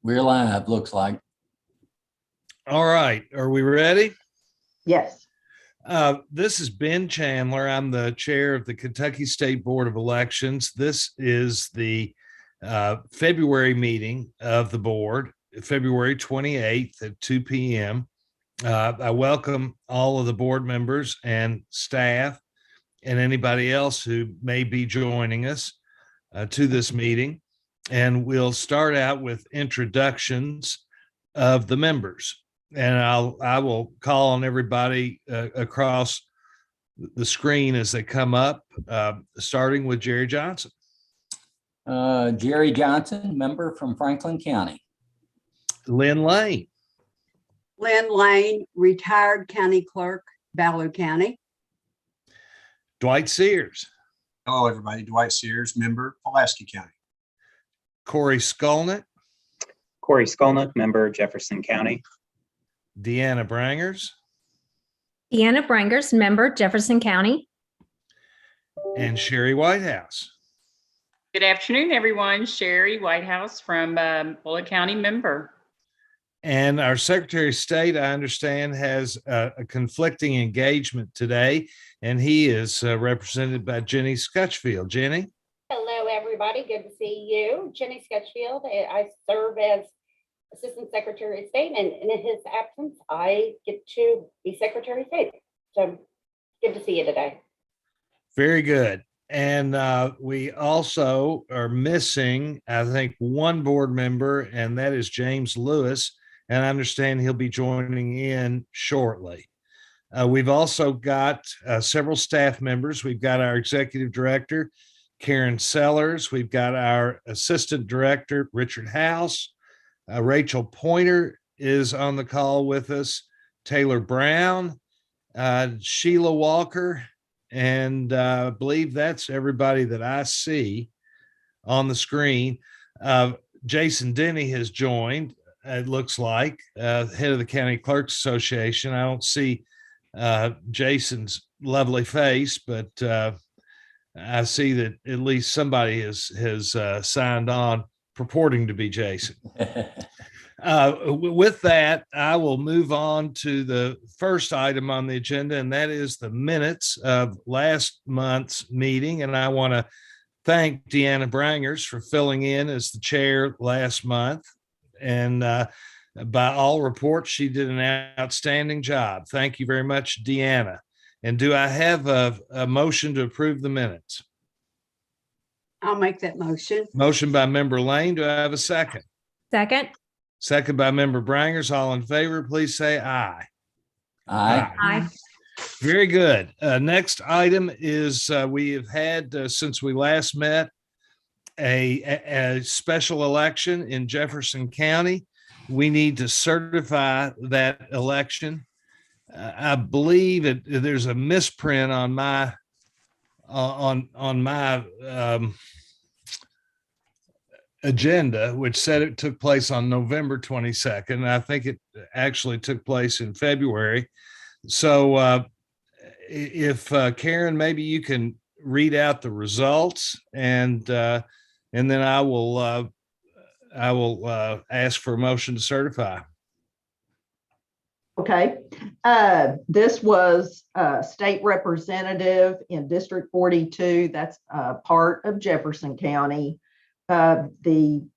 We're live, looks like. All right, are we ready? Yes. This is Ben Chandler. I'm the chair of the Kentucky State Board of Elections. This is the February meeting of the board, February 28th at 2 p.m. I welcome all of the board members and staff and anybody else who may be joining us to this meeting. And we'll start out with introductions of the members. And I will call on everybody across the screen as they come up, starting with Jerry Johnson. Jerry Johnson, member from Franklin County. Lynn Lane. Lynn Lane, retired county clerk, Ballou County. Dwight Sears. Hello, everybody. Dwight Sears, member, Pulaski County. Corey Skolnick. Corey Skolnick, member, Jefferson County. Deanna Brangers. Deanna Brangers, member, Jefferson County. And Sherry Whitehouse. Good afternoon, everyone. Sherry Whitehouse from Bullitt County, member. And our Secretary of State, I understand, has a conflicting engagement today, and he is represented by Jenny Scutchfield. Jenny? Hello, everybody. Good to see you. Jenny Scutchfield. I serve as Assistant Secretary of State, and in his absence, I get to be Secretary of State. So good to see you today. Very good. And we also are missing, I think, one board member, and that is James Lewis. And I understand he'll be joining in shortly. We've also got several staff members. We've got our Executive Director, Karen Sellers. We've got our Assistant Director, Richard House. Rachel Pointer is on the call with us. Taylor Brown, Sheila Walker, and I believe that's everybody that I see on the screen. Jason Denny has joined, it looks like, head of the County Clerks Association. I don't see Jason's lovely face, but I see that at least somebody has signed on purporting to be Jason. With that, I will move on to the first item on the agenda, and that is the minutes of last month's meeting. And I want to thank Deanna Brangers for filling in as the chair last month. And by all reports, she did an outstanding job. Thank you very much, Deanna. And do I have a motion to approve the minutes? I'll make that motion. Motion by member Lane. Do I have a second? Second. Second by member Brangers. All in favor, please say aye. Aye. Aye. Very good. Next item is we have had, since we last met, a special election in Jefferson County. We need to certify that election. I believe there's a misprint on my agenda, which said it took place on November 22nd. I think it actually took place in February. So if Karen, maybe you can read out the results, and then I will ask for a motion to certify. Okay. This was state representative in District 42. That's part of Jefferson County. The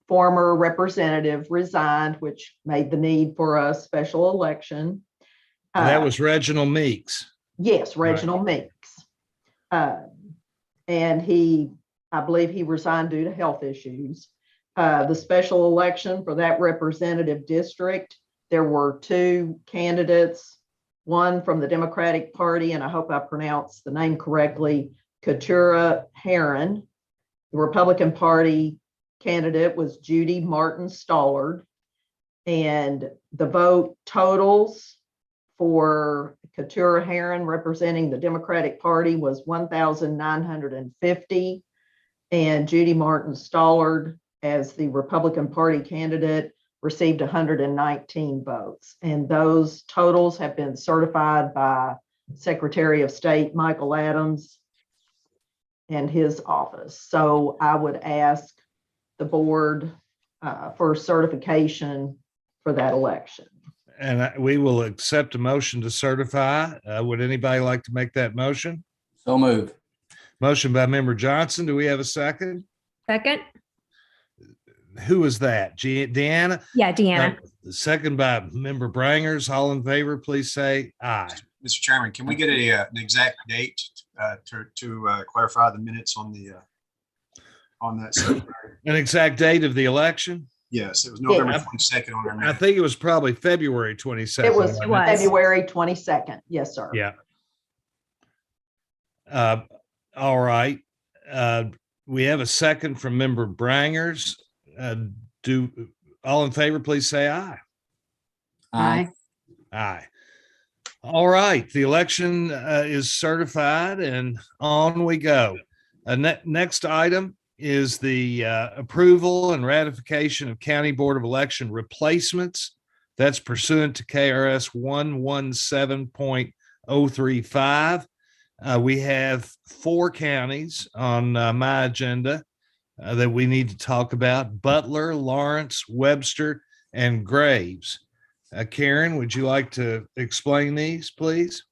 former representative resigned, which made the need for a special election. That was Reginald Meeks. Yes, Reginald Meeks. And I believe he resigned due to health issues. The special election for that representative district, there were two candidates, one from the Democratic Party, and I hope I pronounced the name correctly, Keturah Herron. The Republican Party candidate was Judy Martin Stollard. And the vote totals for Keturah Herron representing the Democratic Party was 1,950. And Judy Martin Stollard, as the Republican Party candidate, received 119 votes. And those totals have been certified by Secretary of State Michael Adams and his office. So I would ask the board for certification for that election. And we will accept a motion to certify. Would anybody like to make that motion? So moved. Motion by member Johnson. Do we have a second? Second. Who was that? Deanna? Yeah, Deanna. Second by member Brangers. All in favor, please say aye. Mr. Chairman, can we get an exact date to clarify the minutes on that? Secretary? An exact date of the election? Yes, it was November Yeah. 22nd on our I minute. think it was probably February 22nd. It was It was. February 22nd. Yes, sir. Yeah. All right. We have a second from member Brangers. All in favor, please say aye. Aye. Aye. All right, the election is certified and on we go. Next item is the approval and ratification of County Board of Election replacements. That's pursuant to KRS 117.035. We have 4 counties on my agenda that we need to talk about: Butler, Lawrence, Webster, and Graves. Karen, would you like to explain these, please?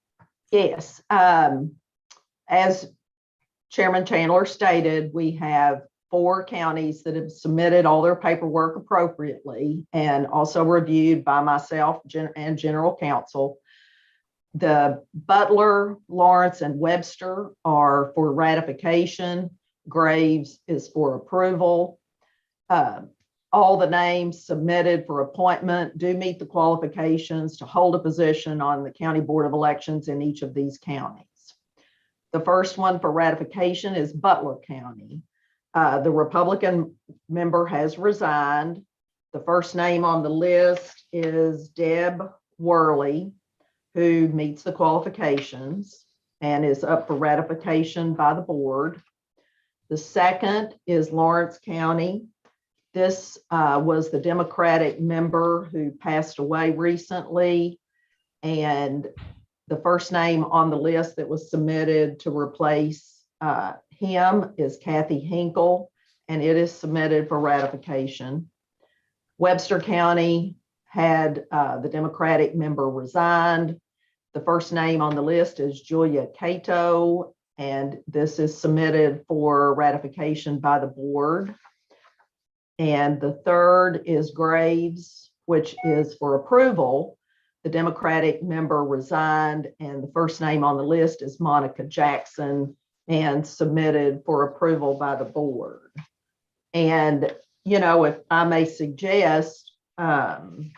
Yes. As Chairman Chandler stated, we have 4 counties that have submitted all their paperwork appropriately and also reviewed by myself and General Counsel. The Butler, Lawrence, and Webster are for ratification. Graves is for approval. All the names submitted for appointment do meet the qualifications to hold a position on the County Board of Elections in each of these counties. The first one for ratification is Butler County. The Republican member has resigned. The first name on the list is Deb Worley, who meets the qualifications and is up for ratification by the board. The second is Lawrence County. This was the Democratic member who passed away recently, and the first name on the list that was submitted to replace him is Kathy Hinkle, and it is submitted for ratification. Webster County had the Democratic member resigned. The first name on the list is Julia Cato, and this is submitted for ratification by the board. And the third is Graves, which is for approval. The Democratic member resigned, and the first name on the list is Monica Jackson, and submitted for approval by the board. And, you know, if I may suggest, the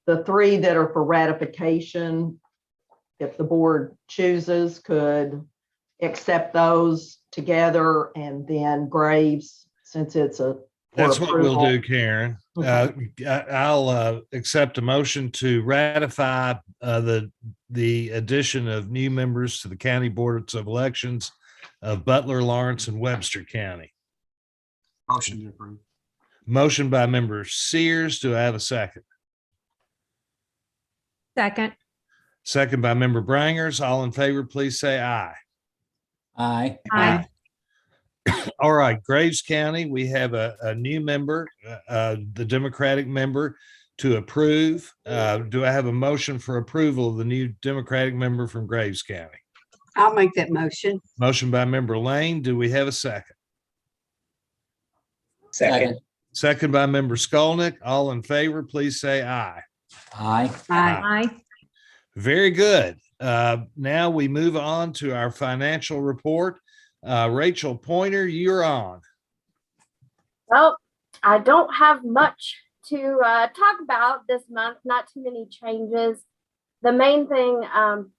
3 that are for ratification, if the board chooses, could accept those together, and then Graves, since it's a That's what we'll approval. do, Karen. Okay. I'll accept a motion to ratify the addition of new members to the County Boards of Elections of Butler, Lawrence, and Webster County. Motion to approve. Motion by member Sears. Do I have a second? Second. Second by member Brangers. All in favor, please say aye. Aye. Aye. All right, Graves County, we have a new member, the Democratic member to approve. Do I have a motion for approval of the new Democratic member from Graves County? I'll make that motion. Motion by member Lane. Do we have a second? Second. Second by member Skolnick. All in favor, please say aye. Aye. Aye. Aye. Very good. Now we move on to our financial report. Rachel Pointer, you're on. Well, I don't have much to talk about this month, not too many changes. The main thing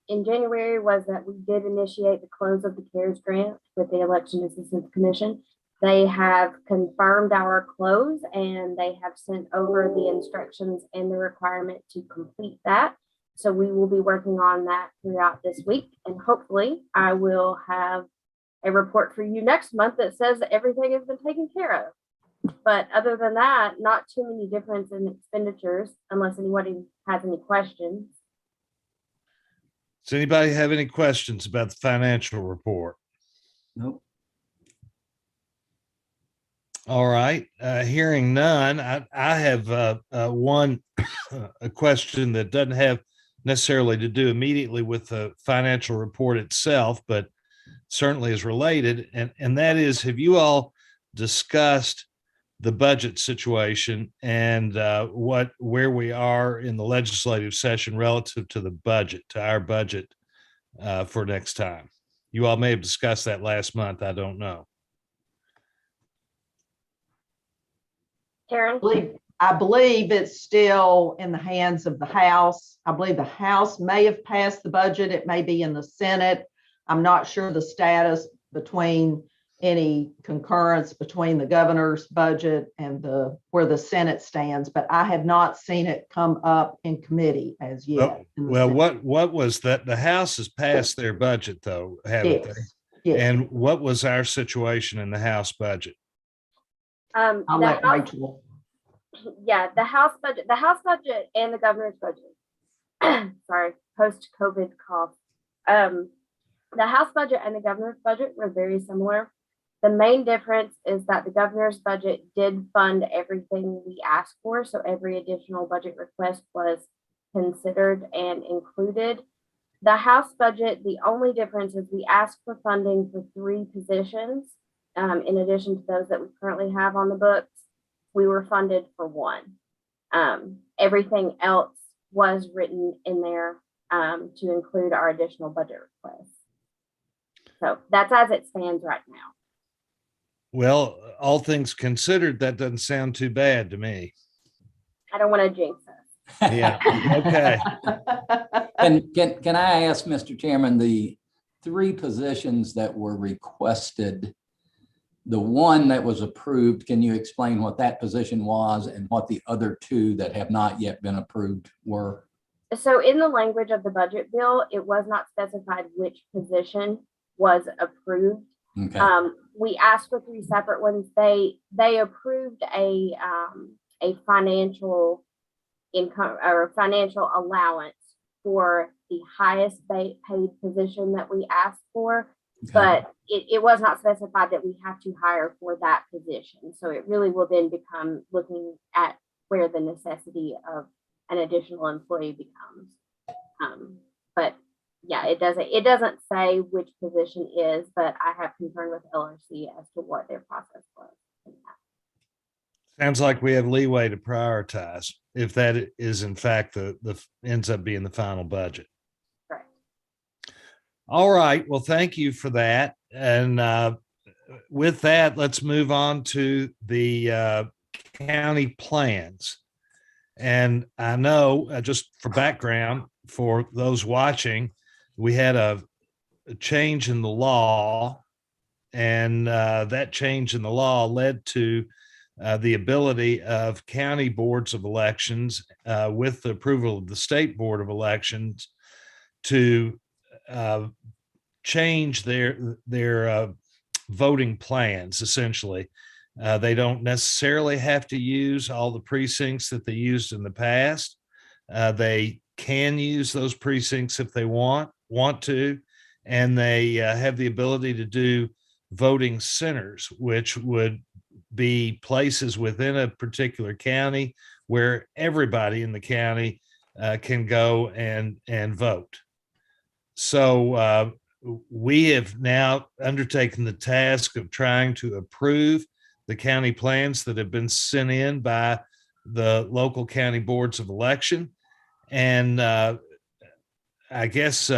in January was that we did initiate the close of the CARES grant with the Election Assistance Commission. They have confirmed our close, and they have sent over the instructions and the requirement to complete that. So we will be working on that throughout this week, and hopefully I will have a report for you next month that says that everything has been taken care of. But other than that, not too many difference in expenditures, unless anybody has any questions. Does anybody have any questions about the financial report? Nope. All right, hearing none, I have one a question that doesn't have necessarily to do immediately with the financial report itself, but certainly is related. And that is, have you all discussed the budget situation and where we are in the legislative session relative to the budget, to our budget for next time? You all may have discussed that last month. I don't know. Karen? I believe it's still in the hands of the House. I believe the House may have passed the budget. It may be in the Senate. I'm not sure the status between any concurrence between the governor's budget and where the Senate stands, but I have not seen it come up in committee as yet. Well, what was that? The House has passed their budget though, haven't they? Yes. And what was our situation in the House budget? I'll The let House- Rachel. Yeah, the House budget and the governor's budget. Sorry, post-COVID cough. The House budget and the governor's budget were very similar. The main difference is that the governor's budget did fund everything we asked for. So every additional budget request was considered and included. The House budget, the only difference is we asked for funding for 3 positions. In addition to those that we currently have on the books, we were funded for 1. Everything else was written in there to include our additional budget requests. So that's as it stands right now. Well, all things considered, that doesn't sound too bad to me. I don't want to jinx us. Yeah. Okay. Can I ask, Mr. Chairman, the 3 positions that were requested, the one that was approved, can you explain what that position was and what the other 2 that have not yet been approved were? So in the language of the budget bill, it was not specified which position was approved. Okay. We asked for 3 separate ones. They approved a financial income or financial allowance for the highest paid position that we asked for, but it was not specified that we have to hire for that position. So it really will then become looking at where the necessity of an additional employee becomes. But yeah, it doesn't say which position is, but I have concern with LRC as to what their process was. Sounds like we have leeway to prioritize if that is in fact the ends up being the final budget. Correct. All right. Well, thank you for that. And with that, let's move on to the county plans. And I know, just for background, for those watching, we had a change in the law, and that change in the law led to the ability of county boards of elections, with the approval of the state board of elections, to change their voting plans. Essentially, they don't necessarily have to use all the precincts that they used in the past. They can use those precincts if they want to, and they have the ability to do voting centers, which would be places within a particular county where everybody in the county can go and vote. So we have now undertaken the task of trying to approve the county plans that have been sent in by the local county boards of election. And I guess,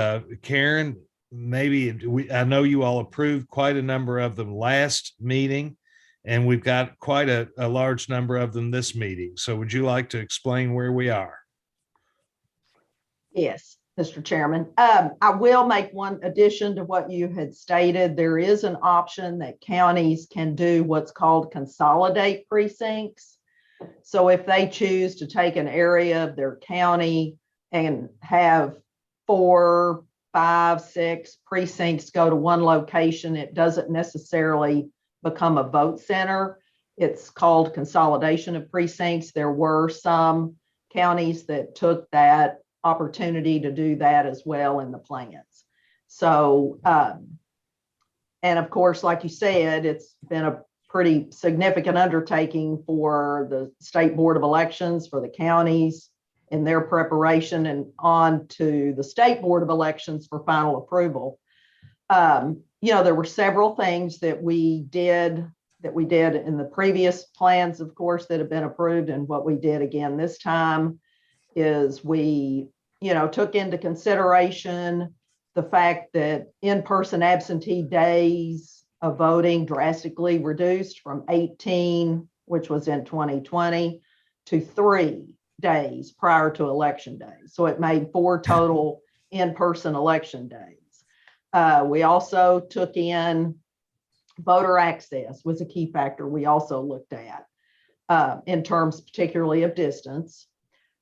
Karen, maybe I know you all approved quite a number of them last meeting, and we've got quite a large number of them this meeting. So would you like to explain where we are? Yes, Mr. Chairman. I will make one addition to what you had stated. There is an option that counties can do what's called consolidate precincts. So if they choose to take an area of their county and have 4, 5, 6 precincts go to one location, it doesn't necessarily become a vote center. It's called consolidation of precincts. There were some counties that took that opportunity to do that as well in the plans. So, and of course, like you said, it's been pretty significant undertaking for the State Board of Elections, for the counties in their preparation, and on to the State Board of Elections for final approval. There were several things that we did in the previous plans, of course, that have been approved. And what we did again this time is we, took into consideration the fact that in-person absentee days of voting drastically reduced from 18, which was in 2020, to 3 days prior to election day. So it made 4 total in-person election days. We also took in voter access was a key factor we also looked at in terms particularly of distance.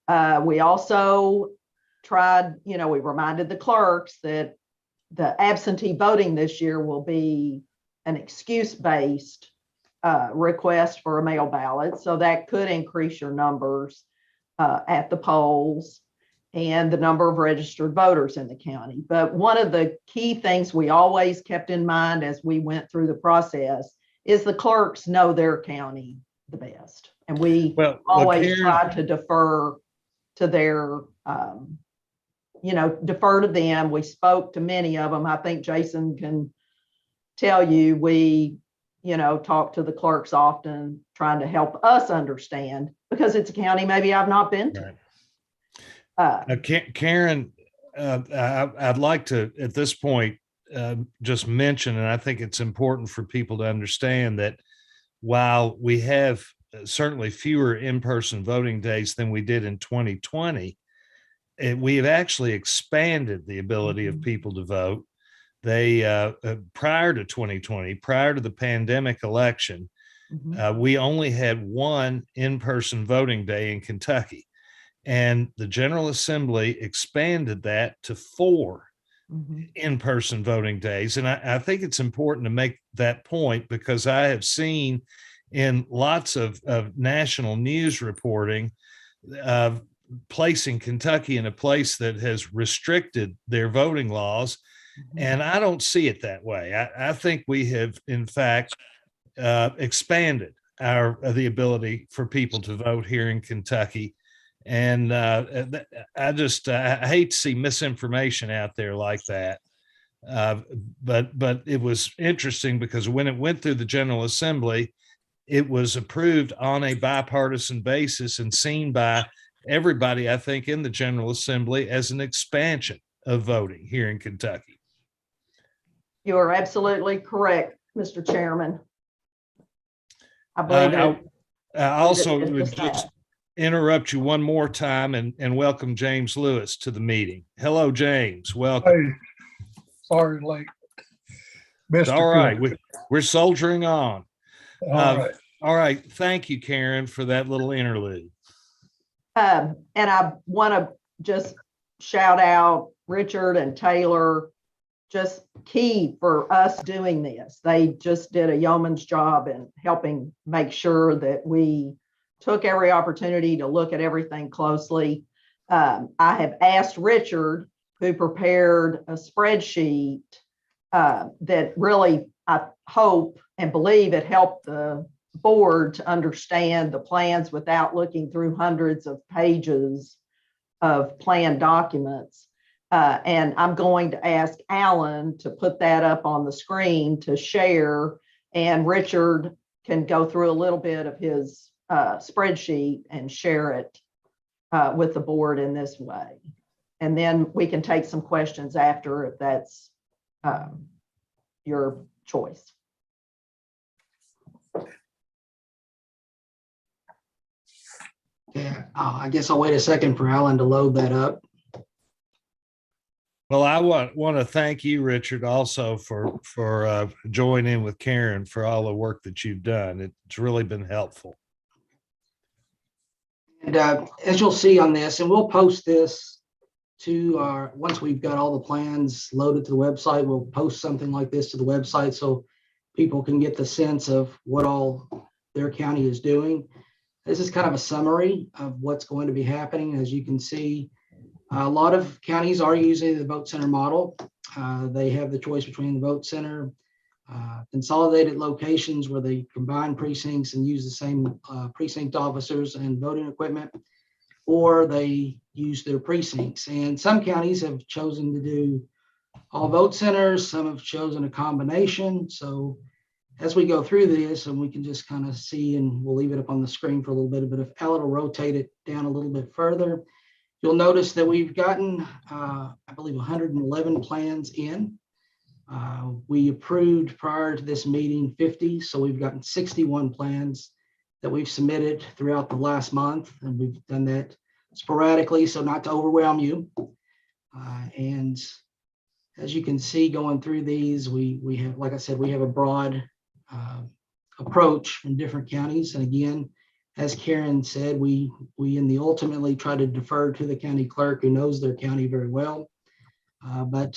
We also tried, we reminded the clerks that the absentee voting this year will be an excuse-based request for a mail ballot. So that could increase your numbers at the polls and the number of registered voters in the county. But one of the key things we always kept in mind as we went through the process is the clerks know their county the best. And we always Karen, try to defer to their, defer to them. We spoke to many of them. I think Jason can tell you, we, talk to the clerks often, trying to help us understand, because it's a county maybe I've not been to. Right. Karen, I'd like to, at this point, just mention, and I think it's important for people to understand that while we have certainly fewer in-person voting days than we did in 2020, we have actually expanded the ability of people to vote. They, prior to 2020, prior to the pandemic election, we only had 1 in-person voting day in Kentucky. And the General Assembly expanded that to 4 in-person voting days. And I think it's important to make that point, because I have seen in lots of national news reporting placing Kentucky in a place that has restricted their voting laws. And I don't see it that way. I think we have, in fact, expanded the ability for people to vote here in Kentucky. And I hate to see misinformation out there like that. But it was interesting because when it went through the General Assembly, it was approved on a bipartisan basis and seen by everybody, I think, in the General Assembly as an expansion of voting here in Kentucky. You are absolutely correct, Mr. Chairman. I believe I also would just interrupt you one more time and welcome James Lewis to the meeting. Hello, James. Welcome. Hey, sorry, late. It's all right. We're soldiering on. All right. Thank you, Karen, for that little interlude. And I want to just shout out Richard and Taylor, just key for us doing this. They just did a yeoman's job in helping make sure that we took every opportunity to look at everything closely. I have asked Richard, who prepared a spreadsheet that really, I hope and believe it helped the board to understand the plans without looking through hundreds of pages of plan documents. And I'm going to ask Alan to put that up on the screen to share, and Richard can go through a little bit of his spreadsheet and share it with the board in this way. And then we can take some questions after if that's your choice. Yeah, I guess I'll wait a second for Alan to load that up. Well, I want to thank you, Richard, also for joining in with Karen for all the work that you've done. It's really been helpful. And as you'll see on this, and we'll post this to our, once we've got all the plans loaded to the website, we'll post something like this to the website so people can get the sense of what all their county is doing. This is kind of a summary of what's going to be happening. As you can see, a lot of counties are using the vote center model. They have the choice between the vote center, Consolidated locations where they combine precincts and use the same precinct officers and voting equipment, or they use their precincts. And some counties have chosen to do all vote centers. Some have chosen a combination. So as we go through this, and we can just kind of see, and we'll leave it up on the screen for a little bit, but if Alan will rotate it down a little bit further, you'll notice that we've gotten, I believe, 111 plans in. We approved prior to this meeting 50, so we've gotten 61 plans that we've submitted throughout the last month, and we've done that sporadically, so not to overwhelm you. And as you can see going through these, we have, like I said, we have a broad approach from different counties. And again, as Karen said, we in the ultimately try to defer to the county clerk who knows their county very well. But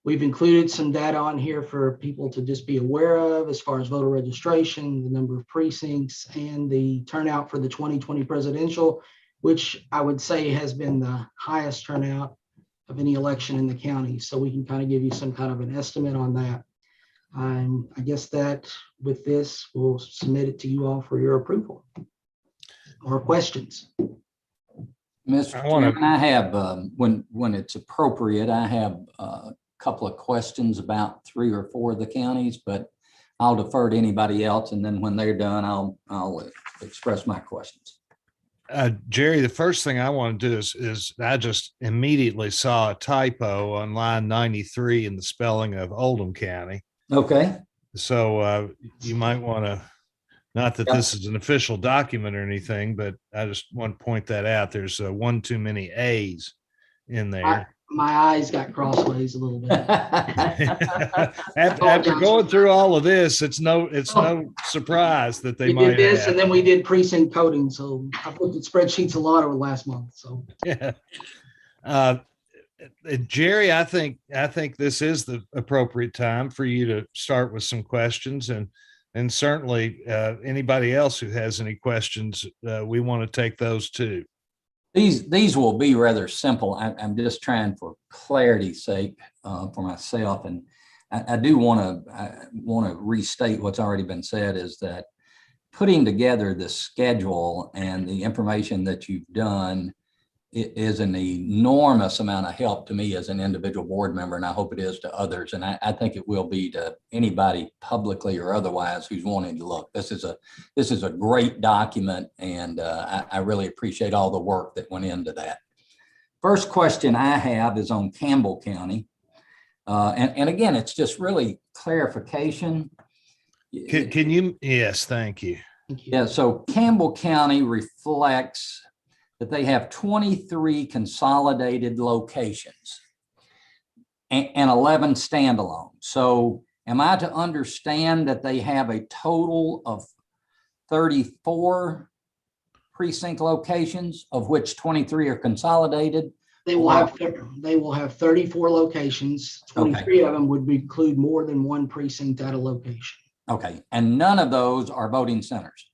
we've included some data on here for people to just be aware of as far as voter registration, the number of precincts, and the turnout for the 2020 presidential, which I would say has been the highest turnout of any election in the county. So we can kind of give you some kind of an estimate on that. I guess that with this, we'll submit it to you all for your approval or questions. Mr. Chairman, I have, when it's appropriate, I have a couple of questions about 3 or 4 of the counties, but I'll defer to anybody else. And then when they're done, I'll express my questions. Jerry, the first thing I want to do is I just immediately saw a typo on line 93 in the spelling of Oldham County. Okay. So you might want to, not that this is an official document or anything, but I just want to point that out. There's one too many A's in there. My eyes got crossways a little bit. After going through all of this, it's no surprise that they might did this, have. and then we did precinct coding. So I've looked at spreadsheets a lot over the last month. So yeah. Jerry, I think this is the appropriate time for you to start with some questions, and certainly anybody else who has any questions, we want to take those too. These will be rather simple. I'm just trying for clarity's sake for myself, and I do want to restate what's already been said, is that putting together the schedule and the information that you've done is an enormous amount of help to me as an individual board member, and I hope it is to others. And I think it will be to anybody publicly or otherwise who's wanting to look. This is a great document, and I really appreciate all the work that went into that. First question I have is on Campbell County. And again, it's just really clarification. Can you? Yes, thank you. Yeah, so Campbell County reflects that they have 23 consolidated locations and 11 standalone. So am I to understand that they have a total of 34 precinct locations, of which 23 are consolidated? they will have 34 locations. 23 of them would include more than one precinct at a location. Okay, and none of those are voting centers?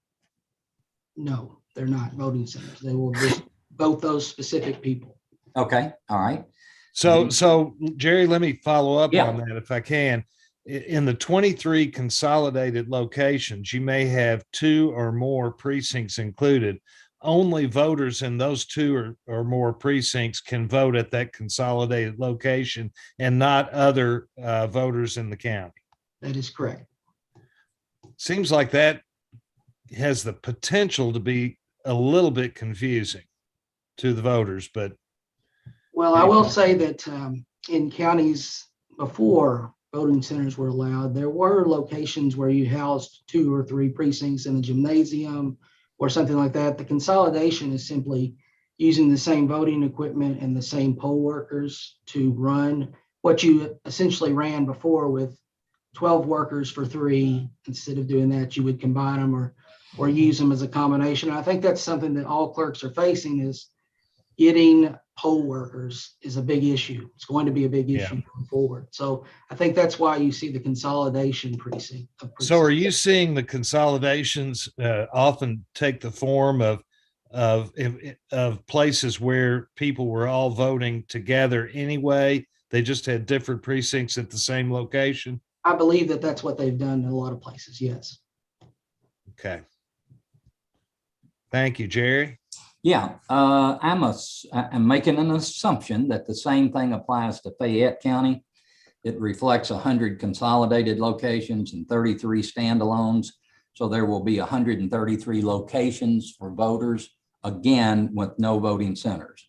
No, they're not voting centers. They will just vote those specific people. Okay, all right. So Jerry, let me follow up Yeah. on that if I can. In the 23 consolidated locations, you may have 2 or more precincts included. Only voters in those 2 or more precincts can vote at that consolidated location, and not other voters in the county. That is correct. Seems like that has the potential to be a little bit confusing to the voters, but. Well, I will say that in counties before voting centers were allowed, there were locations where you housed 2 or 3 precincts in a gymnasium or something like that. The consolidation is simply using the same voting equipment and the same poll workers to run what you essentially ran before with 12 workers for 3. Instead of doing that, you would combine them or use them as a combination. I think that's something that all clerks are facing, is getting poll workers is a big issue. It's going to be a big issue going forward. So I think that's why you see the consolidation precinct. So are you seeing the consolidations often take the form of places where people were all voting together anyway? They just had different precincts at the same location? I believe that that's what they've done in a lot of places, yes. Okay. Thank you, Jerry. Yeah, I'm making an assumption that the same thing applies to Fayette County. It reflects 100 consolidated locations and 33 standalones. So there will be 133 locations for voters, again, with no voting centers.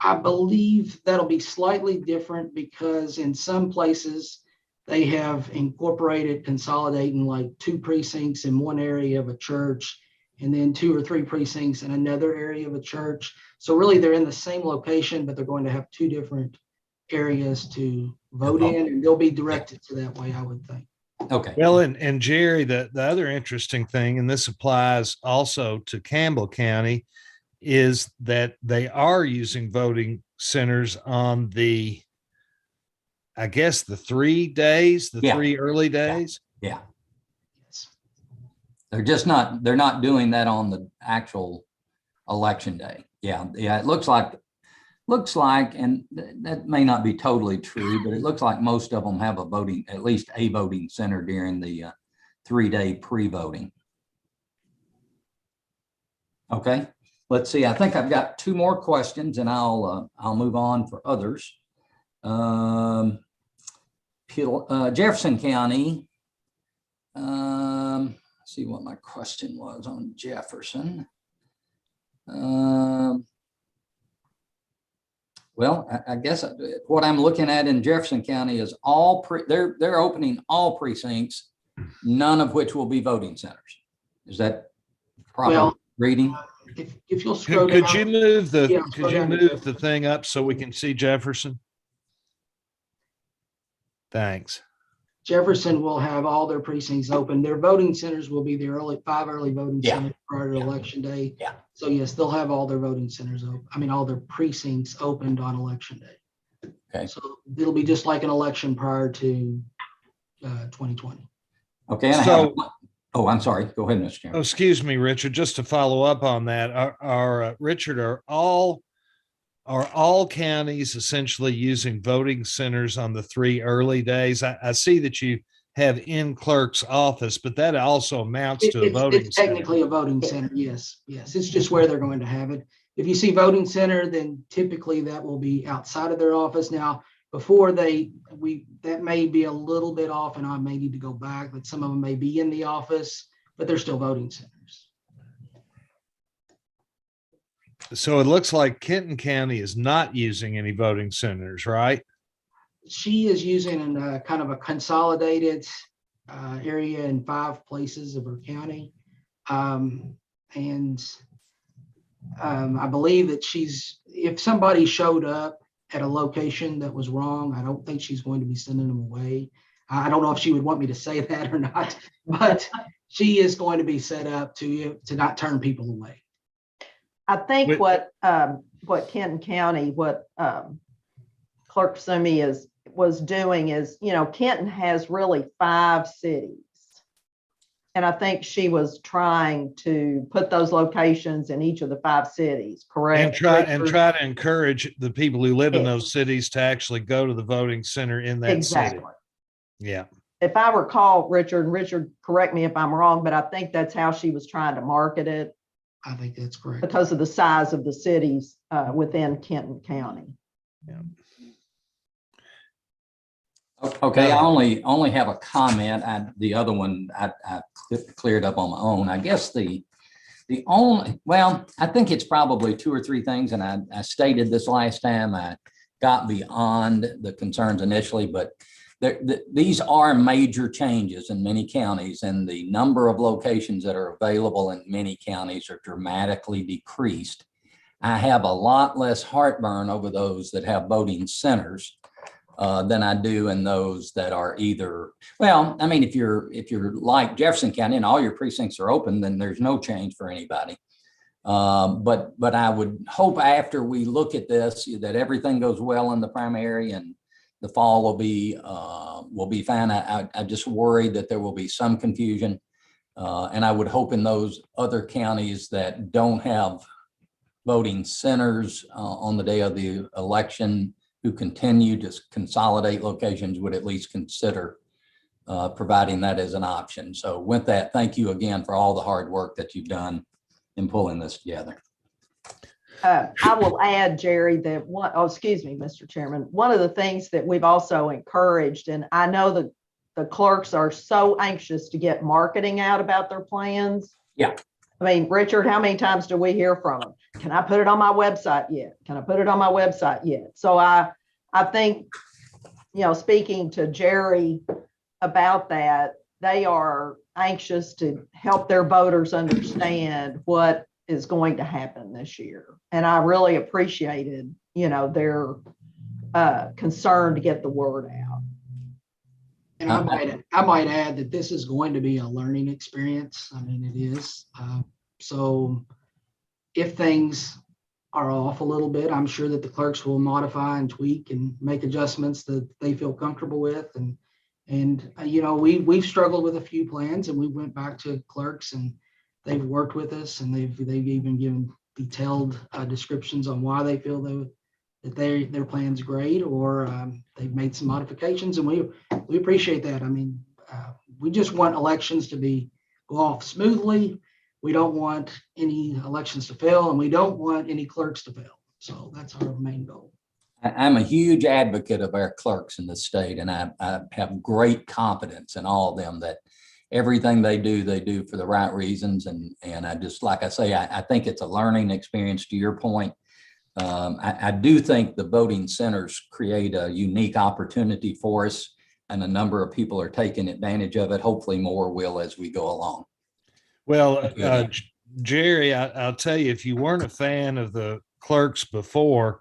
I believe that'll be slightly different because in some places they have incorporated consolidating like 2 precincts in one area of a church and then 2 or 3 precincts in another area of a church. So really they're in the same location, but they're going to have 2 different areas to vote in, and they'll be directed to that way, I would think. Okay. Well, and Jerry, the other interesting thing, and this applies also to Campbell County, is that they are using voting centers on the, I guess, the 3 days, the 3 early days. Yeah. They're not doing that on the actual election day. Yeah. It looks like, and that may not be totally true, but it looks like most of them have at least a voting center during the 3-day pre-voting. Okay, let's see. I think I've got 2 more questions and I'll move on for others. Jefferson County. See what my question was on Jefferson. Well, I guess what I'm looking at in Jefferson County is they're opening all precincts, none of which will be voting centers. Is that proper reading? If you'll scroll down. Could you move the the thing up so we can see Jefferson? Thanks. Jefferson will have all their precincts open. Their voting centers will be the 5 early voting centers prior to election day. Yeah. So yes, they'll have all their voting centers open. I mean, all their precincts opened on election day. Okay. So it'll be just like an election prior to 2020. Okay. And I'm sorry. Go ahead, Mr. Chairman. Oh, excuse me, Richard, just to follow up on that, Richard, are all counties essentially using voting centers on the 3 early days? I see that you have in clerk's office, but that also amounts to a voting it's center. technically a voting center. Yes. It's just where they're going to have it. If you see voting center, then typically that will be outside of their office. Now, before that may be a little bit off, and I may need to go back, but some of them may be in the office, but they're still voting centers. So it looks like Kenton County is not using any voting centers, right? She is using kind of a consolidated area in 5 places of her county. And I believe that if somebody showed up at a location that was wrong, I don't think she's going to be sending them away. I don't know if she would want me to say that or not, but she is going to be set up to not turn people away. I think what Kenton County, Clerk Sumi was doing is, Kenton has really 5 cities. And I think she was trying to put those locations in each of the 5 cities, correct? And try to encourage the people who live in those cities to actually go to the voting center in that city. Yeah. If I recall, Richard, and Richard, correct me if I'm wrong, but I think that's how she was trying to market it. I think that's correct. Because of the size of the cities within Kenton County. Yeah. Okay, I only have a comment. The other one I cleared up on my own. I guess the only, I think it's probably 2 or 3 things, and I stated this last time. I got beyond the concerns initially, but these are major changes in many counties, and the number of locations that are available in many counties are dramatically decreased. I have a lot less heartburn over those that have voting centers than I do in those that are either, if you're like Jefferson County and all your precincts are open, then there's no change for anybody. But I would hope after we look at this that everything goes well in the primary and the fall will be fine. I just worry that there will be some confusion. And I would hope in those other counties that don't have voting centers on the day of the election, who continue to consolidate locations, would at least consider providing that as an option. So with that, thank you again for all the hard work that you've done in pulling this together. I will add, Jerry, that excuse me, Mr. Chairman, one of the things that we've also encouraged, and I know that the clerks are so anxious to get marketing out about their plans. Yeah. I mean, Richard, how many times do we hear from them? Can I put it on my website yet? Can I put it on my website yet? So I think, speaking to Jerry about that, they are anxious to help their voters understand what is going to happen this year. And I really appreciated, their concern to get the word out. And I might add that this is going to be a learning experience. I mean, it is. So if things are off a little bit, I'm sure that the clerks will modify and tweak and make adjustments that they feel comfortable with. And we've struggled with a few plans, and we went back to clerks, and they've worked with us, and they've even given detailed descriptions on why they feel that their plan's great, or they've made some modifications, and we appreciate that. I mean, we just want elections to go off smoothly. We don't want any elections to fail, and we don't want any clerks to fail. So that's our main goal. I'm a huge advocate of our clerks in the state, and I have great confidence in all of them that everything they do for the right reasons. And I just, like I say, I think it's a learning experience, to your point. I do think the voting centers create a unique opportunity for us, and a number of people are taking advantage of it. Hopefully more will as we go along. Well, Jerry, I'll tell you, if you weren't a fan of the clerks before,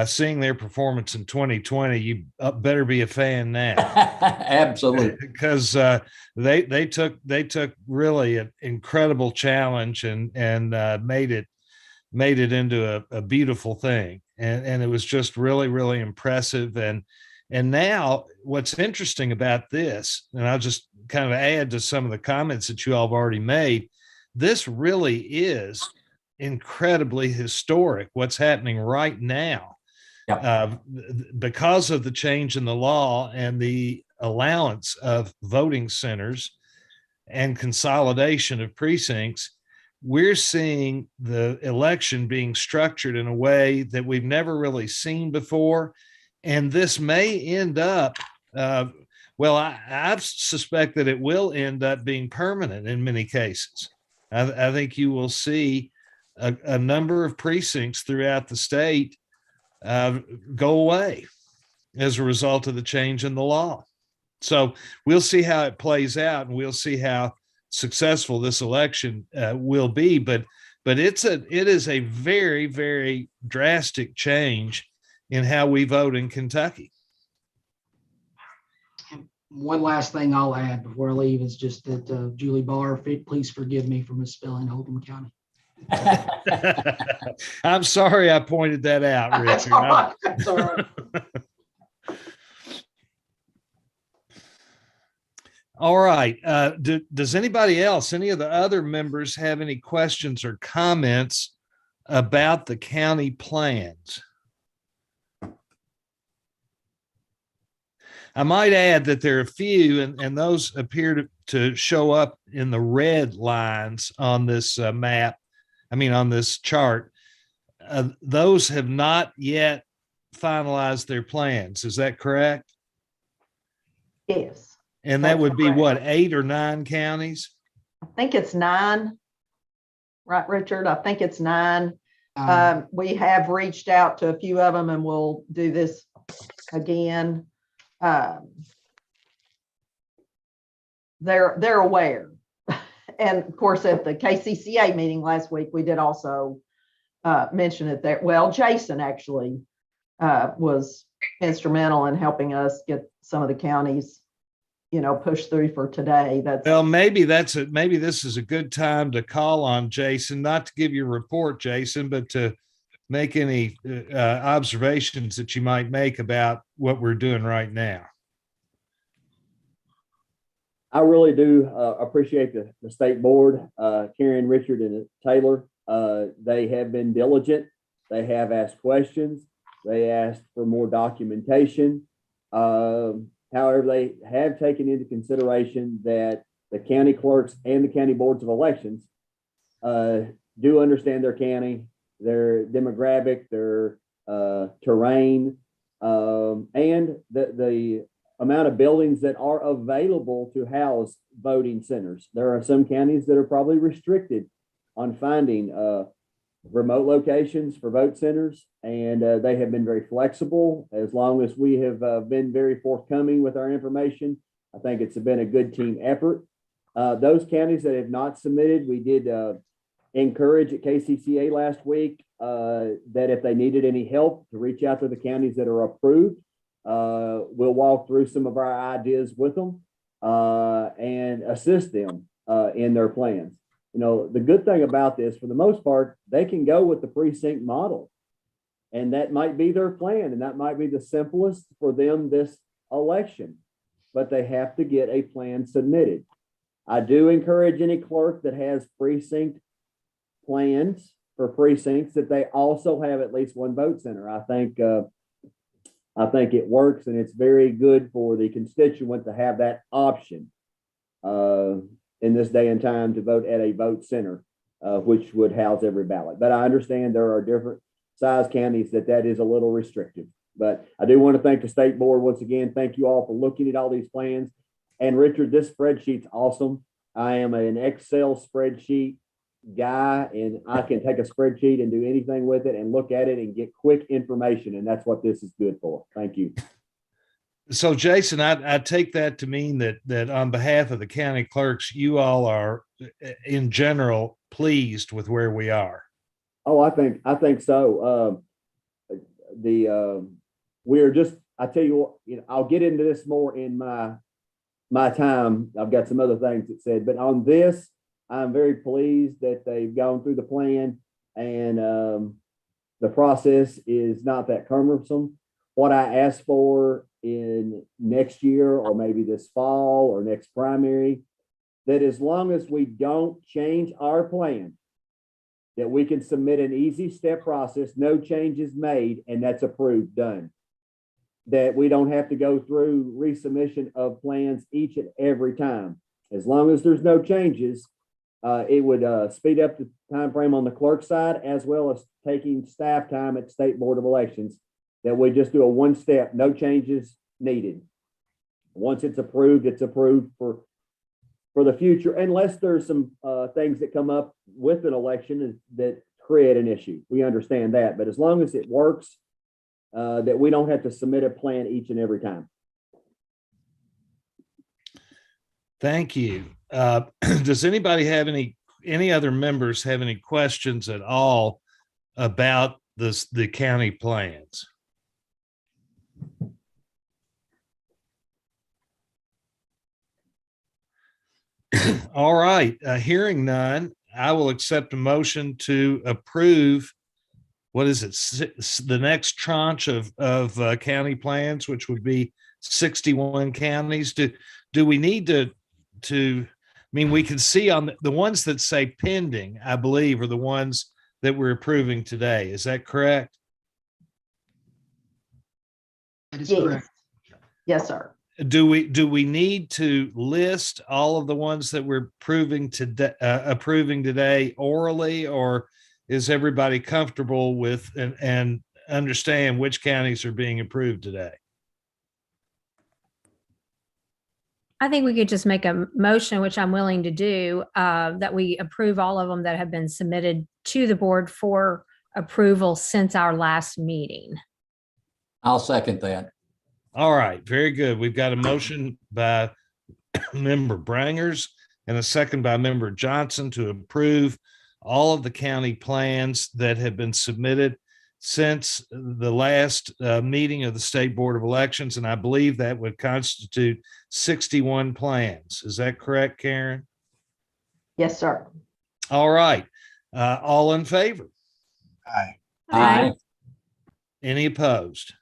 seeing their performance in 2020, you better be a fan now. Absolutely. Because they took really an incredible challenge and made it into a beautiful thing. And it was just really, really impressive. And now what's interesting about this, and I'll just kind of add to some of the comments that you all have already made, this really is incredibly historic what's happening right now. Yep. Because of the change in the law and the allowance of voting centers and consolidation of precincts, we're seeing the election being structured in a way that we've never really seen before. And this may end up, I suspect that it will end up being permanent in many cases. I think you will see a number of precincts throughout the state go away as a result of the change in the law. So we'll see how it plays out, and we'll see how successful this election will be. But it is a very, very drastic change in how we vote in Kentucky. One last thing I'll add before I leave is just that Julie Barr, please forgive me for misspelling Oldham County. I'm sorry I pointed that out, Richard. That's all right. All right. Does anybody else, any of the other members, have any questions or comments about the county plans? I might add that there are a few, and those appear to show up in the red lines on this map. I mean, on this chart. Those have not yet finalized their plans. Is that correct? Yes. And that would be correct. what, 8 or 9 counties? I think it's 9. Right, Richard? I think it's 9. We have reached out to a few of them, and we'll do this again. They're aware. And of course, at the KCCA meeting last week, we did also mention it there. Well, Jason actually was instrumental in helping us get some of the counties, pushed through for today. Well, maybe this is a good time to call on Jason, not to give your report, Jason, but to make any observations that you might make about what we're doing right now. I really do appreciate the state board, Karen, Richard, and Taylor. They have been diligent. They have asked questions. They asked for more documentation. However, they have taken into consideration that the county clerks and the county boards of elections do understand their county, their demographic, their terrain, and the amount of buildings that are available to house voting centers. There are some counties that are probably restricted on finding remote locations for vote centers, and they have been very flexible. As long as we have been very forthcoming with our information, I think it's been a good team effort. Those counties that have not submitted, we did encourage at KCCA last week that if they needed any help to reach out to the counties that are approved. We'll walk through some of our ideas with them and assist them in their plans. You know, the good thing about this, for the most part, they can go with the precinct model, and that might be their plan, and that might be the simplest for them this election, but they have to get a plan submitted. I do encourage any clerk that has precinct plans for precincts that they also have at least one vote center. I think it works, and it's very good for the constituent to have that option in this day and time to vote at a vote center, which would house every ballot. But I understand there are different size counties that is a little restrictive. But I do want to thank the state board once again. Thank you all for looking at all these plans. And Richard, this spreadsheet's awesome. I am an Excel spreadsheet guy, and I can take a spreadsheet and do anything with it and look at it and get quick information. And that's what this is good for. Thank you. So Jason, I take that to mean that on behalf of the county clerks, you all are in general pleased with where we are. Oh, I think so. We're just, I tell you what, you know, I'll get into this more in my time. I've got some other things that said, but on this, I'm very pleased that they've gone through the plan, and the process is not that cumbersome. What I asked for in next year, or maybe this fall or next primary, that as long as we don't change our plan, that we can submit an easy step process, no changes made, and that's approved, done. That we don't have to go through resubmission of plans each and every time. As long as there's no changes, it would speed up the time frame on the clerk side, as well as taking staff time at State Board of Elections, that we just do a one step, no changes needed. Once it's approved for the future, unless there's some things that come up with an election that create an issue. We understand that, but as long as it works, that we don't have to submit a plan each and every time. Thank you. Does anybody have any other members have any questions at all about the county plans? All right, hearing none, I will accept a motion to approve. What is it? The next tranche of county plans, which would be 61 counties. Do we need to? I mean, we can see on the ones that say pending, I believe, are the ones that we're approving today. Is that correct? That is Yes. correct. Yes, sir. Do we need to list all of the ones that we're approving today orally, or is everybody comfortable with and understand which counties are being approved today? I think we could just make a motion, which I'm willing to do, that we approve all of them that have been submitted to the board for approval since our last meeting. I'll second that. All right, very good. We've got a motion by member Brangers and a second by member Johnson to approve all of the county plans that have been submitted since the last meeting of the State Board of Elections. And I believe that would constitute 61 plans. Is that correct, Karen? Yes, sir. All right. All in favor? Aye. Aye. Any opposed?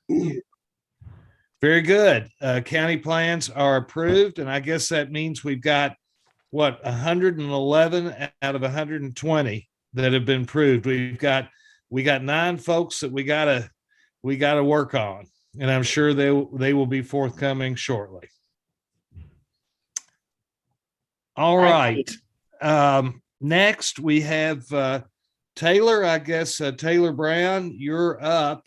Very good. County plans are approved, and I guess that means we've got, what, 111 out of 120 that have been approved. We got 9 folks that we gotta work on. and I'm sure they will be forthcoming shortly. All right. Next, we have Taylor. I guess Taylor Brown, you're up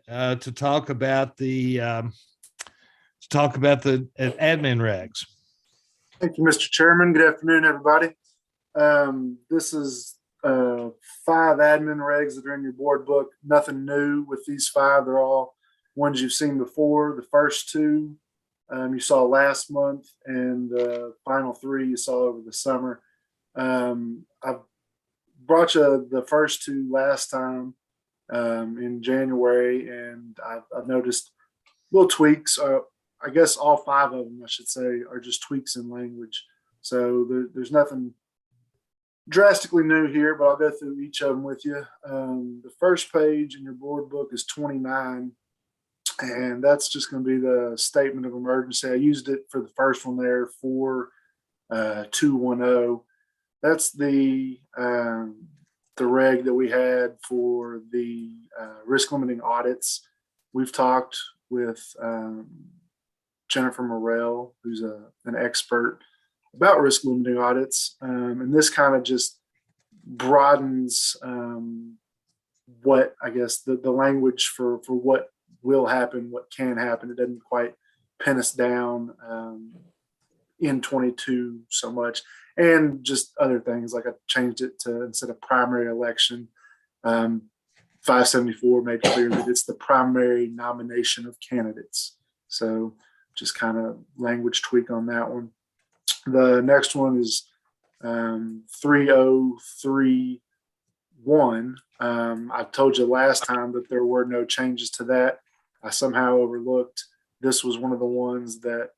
to talk about the admin regs. Thank you, Mr. Chairman. Good afternoon, everybody. This is 5 admin regs that are in your board book. Nothing new with these 5. They're all ones you've seen before. The first 2 you saw last month, and the final 3 you saw over the summer. I've brought you the first 2 last time in January, and I've noticed little tweaks. I guess all 5 of them, I should say, are just tweaks in language. So there's nothing drastically new here, but I'll go through each of them with you. The first page in your board book is 29, and that's just going to be the statement of emergency. I used it for the first one there, 4210. That's the reg that we had for the risk limiting audits. We've talked with Jennifer Morrell, who's an expert about risk limiting audits. And this kind of just broadens what, I guess, the language for what will happen, what can happen. It doesn't quite pin us down in 22 so much. And just other things, like I changed it to, instead of primary election, 574 made clear that it's the primary nomination of candidates. So just kind of language tweak on that one. The next one is 3031. I told you last time that there were no changes to that. I somehow overlooked. This was one of the ones that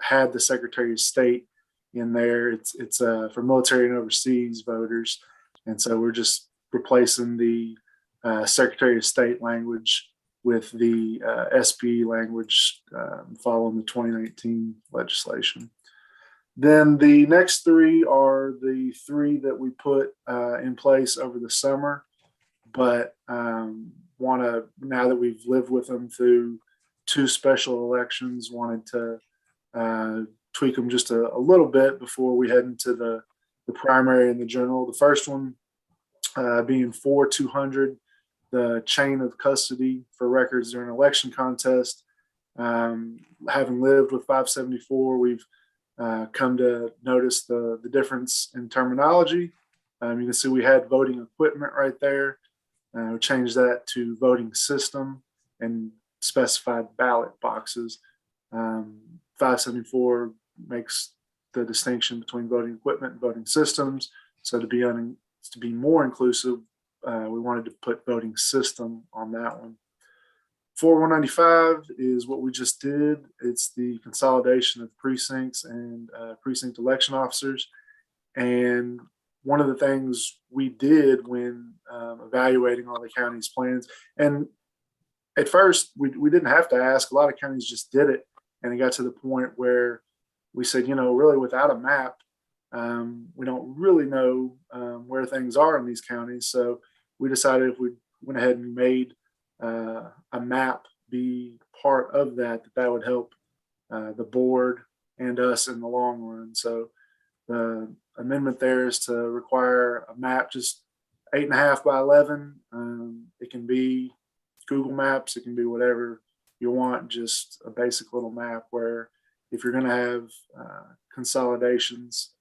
had the Secretary of State in there. It's for military and overseas voters. And so we're just replacing the Secretary of State language with the SBE language following the 2019 legislation. Then the next 3 are the 3 that we put in place over the summer, but want to, now that we've lived with them through 2 special elections, wanted to tweak them just a little bit before we head into the primary and the general. The first one being 4200, the chain of custody for records during election contest. Having lived with 574, we've come to notice the difference in terminology. You can see we had voting equipment right there. We changed that to voting system and specified ballot boxes. 574 makes the distinction between voting equipment and voting systems. So to be more inclusive, we wanted to put voting system on that one. 4195 is what we just did. It's the consolidation of precincts and precinct election officers. And one of the things we did when evaluating all the county's plans, and at first we didn't have to ask, a lot of counties just did it. And it got to the point where we said, really without a map, we don't really know where things are in these counties. So we decided if we went ahead and made a map be part of that would help the board and us in the long run. So the amendment there is to require a map, just 8.5 by 11. It can be Google Maps, it can be whatever you want, just a basic little map where if you're going to have consolidations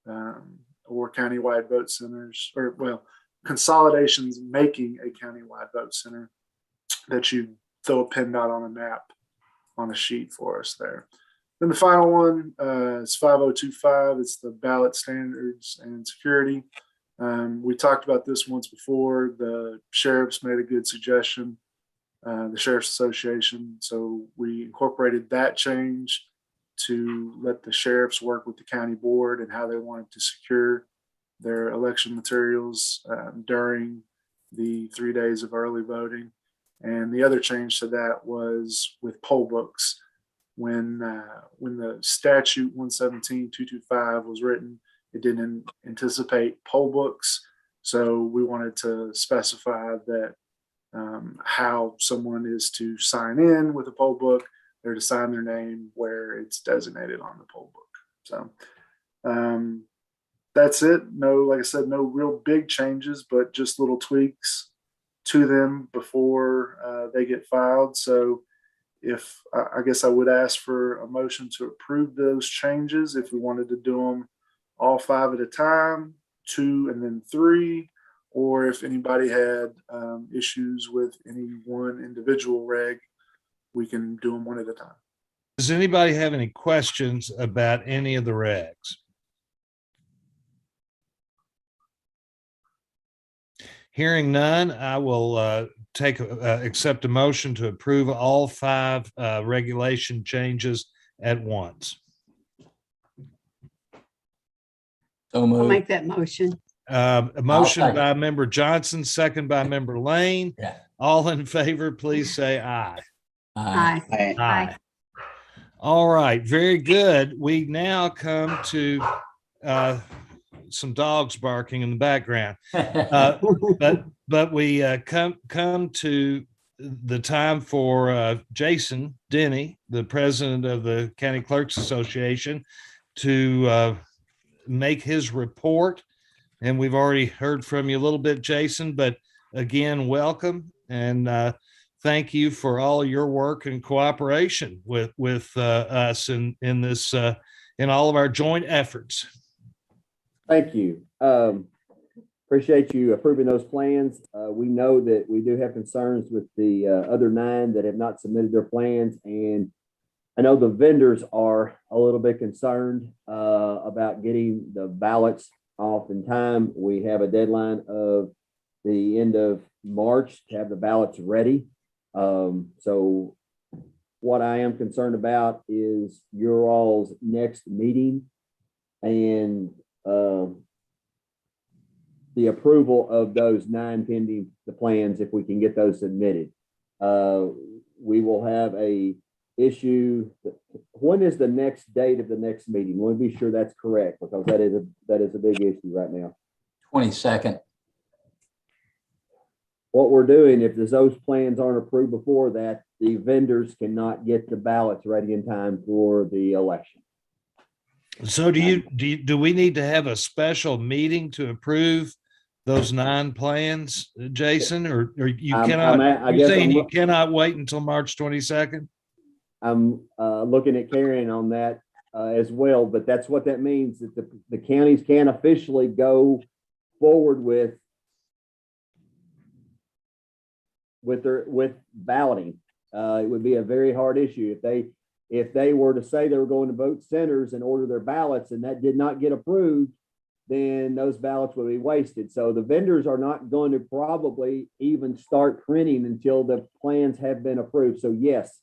or countywide vote centers, or consolidations making a countywide vote center, that you throw a pin dot on a map on a sheet for us there. Then the final one is 5025. It's the ballot standards and security. We talked about this once before. The sheriffs made a good suggestion, the Sheriff's Association. So we incorporated that change to let the sheriffs work with the county board and how they wanted to secure their election materials during the 3 days of early voting. And the other change to that was with poll books. When the statute 117.225 was written, it didn't anticipate poll books. So we wanted to specify that how someone is to sign in with a poll book. They're to sign their name where it's designated on the poll book. So that's it. No, like I said, no real big changes, but just little tweaks to them before they get filed. So if I guess I would ask for a motion to approve those changes if we wanted to do them all 5 at a time, 2 and then 3, or if anybody had issues with any one individual reg, we can do them 1 at a time. Does anybody have any questions about any of the regs? Hearing none, I will accept a motion to approve all 5 regulation changes at once. So I'll moved. make that motion. A motion second. by member Johnson, second by member Lane. Yeah. All in favor, please say aye. Aye. Aye. Aye. All right, very good. We now come to some dogs barking in the background. But we come to the time for Jason Denny, the president of the County Clerks Association, to make his report. And we've already heard from you a little bit, Jason, but again, welcome and thank you for all your work and cooperation with us in this in all of our joint efforts. Thank you. Appreciate you approving those plans. We know that we do have concerns with the other 9 that have not submitted their plans. And I know the vendors are a little bit concerned about getting the ballots off in time. We have a deadline of the end of March to have the ballots ready. So what I am concerned about is your all's next meeting and the approval of those 9 pending the plans, if we can get those submitted. We will have a issue. When is the next date of the next meeting? We want to be sure that's correct, because that is a big issue right now. 22nd. What we're doing, if those plans aren't approved before that, the vendors cannot get the ballots ready in time for the election. So do we need to have a special meeting to approve those 9 plans, Jason, or you cannot, you're saying you cannot wait until March 22nd? I'm looking at carrying on that as well, but that's what that means, that the counties can officially go forward with balloting. It would be a very hard issue if they were to say they were going to vote centers and order their ballots and that did not get approved, then those ballots would be wasted. So the vendors are not going to probably even start printing until the plans have been approved. So yes,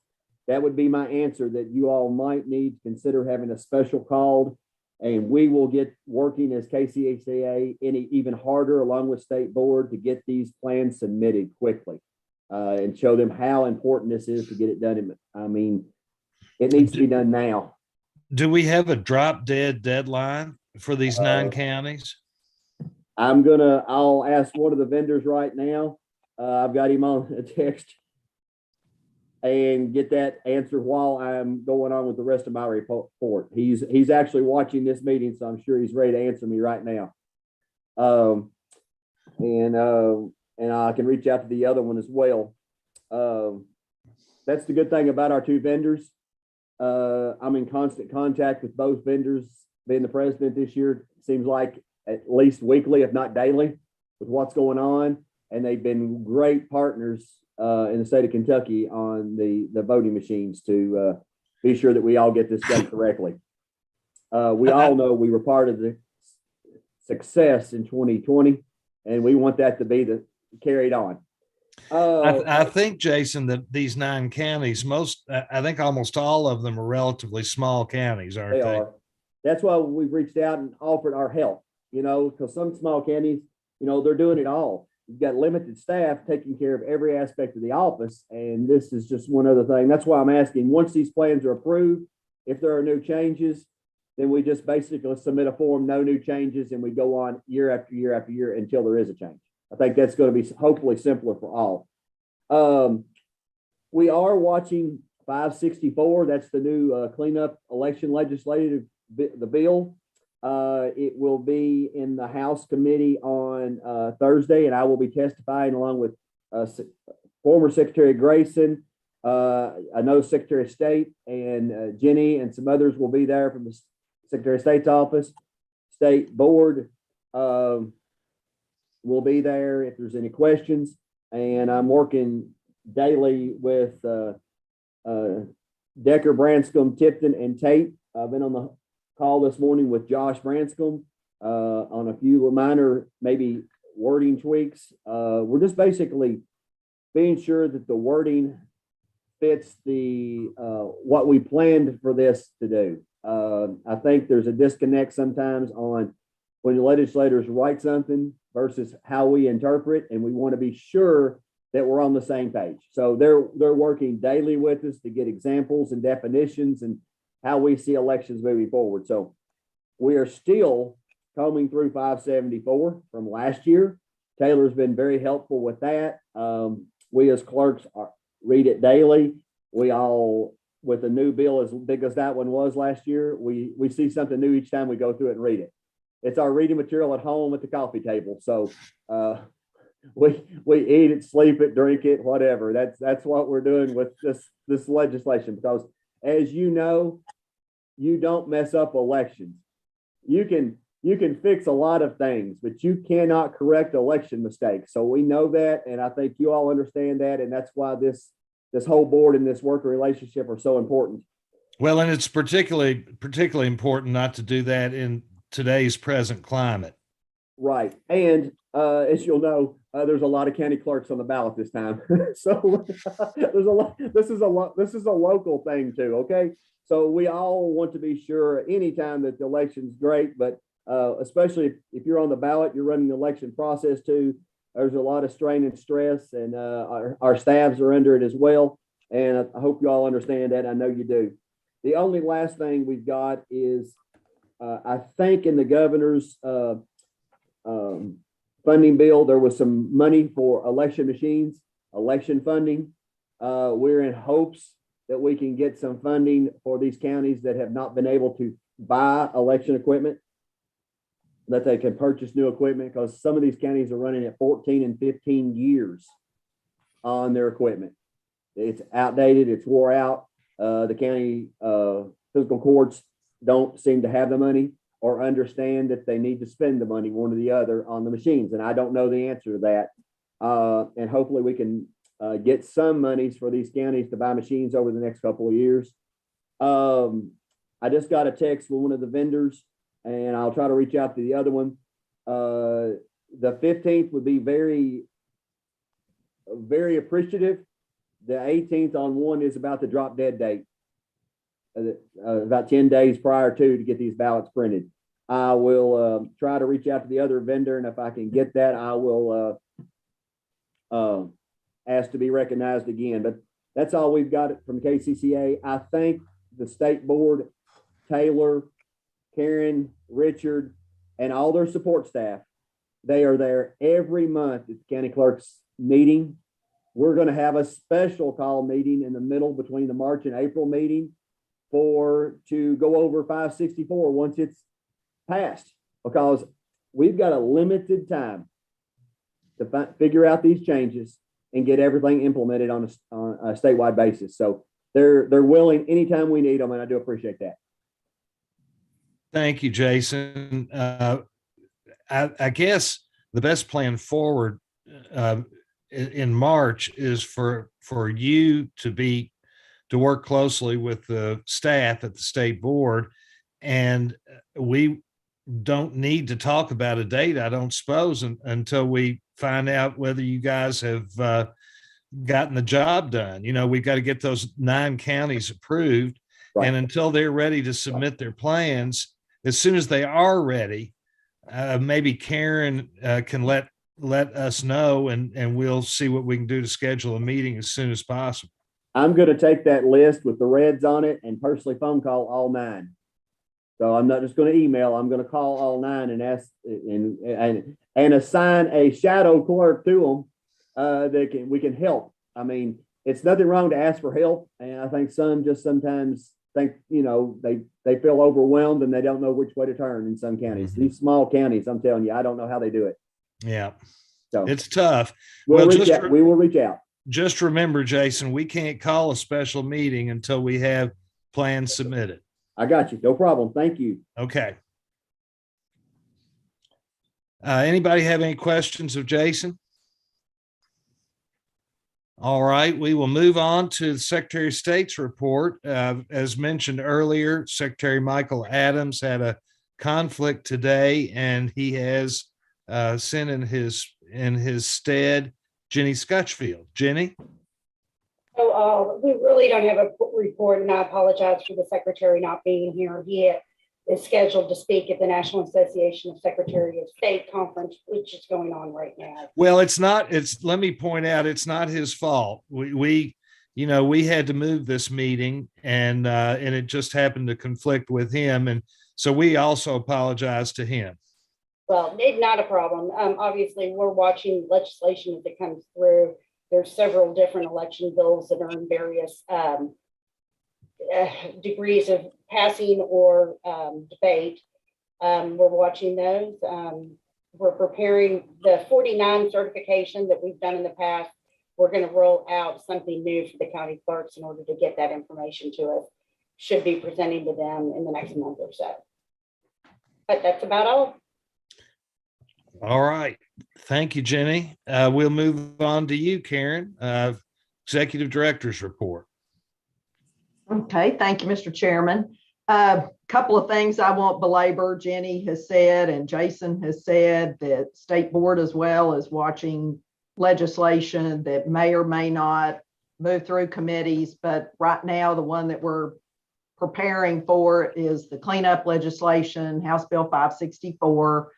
that would be my answer, that you all might need to consider having a special called, and we will get working as KCACA even harder along with State Board to get these plans submitted quickly and show them how important this is to get it done. I mean, it needs to be done now. Do we have a drop dead deadline for these 9 counties? I'll ask one of the vendors right now. I've got him on a text and get that answer while I'm going on with the rest of my report. He's actually watching this meeting, so I'm sure he's ready to answer me right now. And I can reach out to the other one as well. That's the good thing about our 2 vendors. I'm in constant contact with both vendors. Being the president this year, seems like at least weekly, if not daily, with what's going on. And they've been great partners in the state of Kentucky on the voting machines to be sure that we all get this done correctly. We all know we were part of the success in 2020, and we want that to be carried on. I think, Jason, that these 9 counties, I think almost all of them are relatively small counties, aren't they? Are. That's why we've reached out and offered our help, because some small counties, they're doing it all. You've got limited staff taking care of every aspect of the office. And this is just one other thing. That's why I'm asking, once these plans are approved, if there are new changes, then we just basically submit a form, no new changes, and we go on year after year after year until there is a change. I think that's going to be hopefully simpler for all. We are watching 564. That's the new cleanup election legislative the bill. It will be in the House committee on Thursday, and I will be testifying along with former Secretary Grayson, another Secretary of State, and Jenny and some others will be there from the Secretary of State's office. State Board will be there if there's any questions. And I'm working daily with Decker, Branscombe, Tipton, and Tate. I've been on the call this morning with Josh Branscombe on a few minor, maybe wording tweaks. We're just basically being sure that the wording fits the what we planned for this to do. I think there's a disconnect sometimes on when the legislators write something versus how we interpret, and we want to be sure that we're on the same page. So they're working daily with us to get examples and definitions and how we see elections moving forward. So we are still combing through 574 from last year. Taylor's been very helpful with that. We as clerks read it daily. We all, with a new bill as big as that one was last year, we see something new each time we go through it and read it. It's our reading material at home at the coffee table. So we eat it, sleep it, drink it, whatever. That's what we're doing with this legislation, because as you know, you don't mess up elections. You can fix a lot of things, but you cannot correct election mistakes. So we know that, and I think you all understand that, and that's why this whole board and this worker relationship are so important. Well, and it's particularly important not to do that in today's present climate. Right. And as you'll know, there's a lot of county clerks on the ballot this time. So there's a lot. This is a local thing too. Okay. So we all want to be sure anytime that the election's great, but especially if you're on the ballot, you're running the election process too. There's a lot of strain and stress, and our staffs are under it as well. And I hope you all understand that. I know you do. The only last thing we've got is, I think in the governor's funding bill, there was some money for election machines, election funding. We're in hopes that we can get some funding for these counties that have not been able to buy election equipment, that they can purchase new equipment, because some of these counties are running at 14 and 15 years on their equipment. It's outdated, it's wore out. The county fiscal courts don't seem to have the money or understand that they need to spend the money one or the other on the machines. And I don't know the answer to that. And hopefully we can get some monies for these counties to buy machines over the next couple of years. I just got a text from one of the vendors, and I'll try to reach out to the other one. The 15th would be very, very appreciative. The 18th on one is about the drop dead date. About 10 days prior to get these ballots printed. I will try to reach out to the other vendor, and if I can get that, I will ask to be recognized again. But that's all we've got from KCCA. I thank the state board, Taylor, Karen, Richard, and all their support staff. They are there every month at the county clerk's meeting. We're going to have a special call meeting in the middle between the March and April meeting to go over 564 once it's passed, because we've got a limited time to figure out these changes and get everything implemented on a statewide basis. So they're willing anytime we need them, and I do appreciate that. Thank you, Jason. I guess the best plan forward in March is for you to work closely with the staff at the state board, and we don't need to talk about a date, I don't suppose, until we find out whether you guys have gotten the job done. You know, we've got to get those 9 counties approved, right. And until they're ready to submit their plans, as soon as they are ready, maybe Karen can let us know, and we'll see what we can do to schedule a meeting as soon as possible. I'm going to take that list with the reds on it and personally phone call all 9. So I'm not just going to email. I'm going to call all 9 and ask and assign a shadow clerk to them that we can help. I mean, it's nothing wrong to ask for help. And I think some just sometimes think, they feel overwhelmed and they don't know which way to turn in some counties. Mhm. These small counties, I'm telling you, I don't know how they do it. Yeah, So it's tough. we will reach out. Just remember, Jason, we can't call a special meeting until we have plans submitted. I got you. No problem. Thank you. Okay. Anybody have any questions of Jason? All right, we will move on to the Secretary of State's report. As mentioned earlier, Secretary Michael Adams had a conflict today, and he has sent in his stead Jenny Scotchfield. Jenny? So we really don't have a report, and I apologize for the secretary not being here. He is scheduled to speak at the National Association of Secretary of State Conference, which is going on right now. Well, let me point out, it's not his fault. We had to move this meeting, and it just happened to conflict with him. And so we also apologize to him. Well, it's not a problem. Obviously, we're watching legislation as it comes through. There's several different election bills that are in various degrees of passing or debate. We're watching those. We're preparing the 49 certification that we've done in the past. We're going to roll out something new for the county clerks in order to get that information to us. Should be presenting to them in the next month or so. But that's about all. All right. Thank you, Jenny. We'll move on to you, Karen, Executive Director's report. Okay, thank you, Mr. Chairman. Couple of things I won't belabor. Jenny has said, and Jason has said, that State Board as well is watching legislation that may or may not move through committees. But right now, the one that we're preparing for is the cleanup legislation, House Bill 564.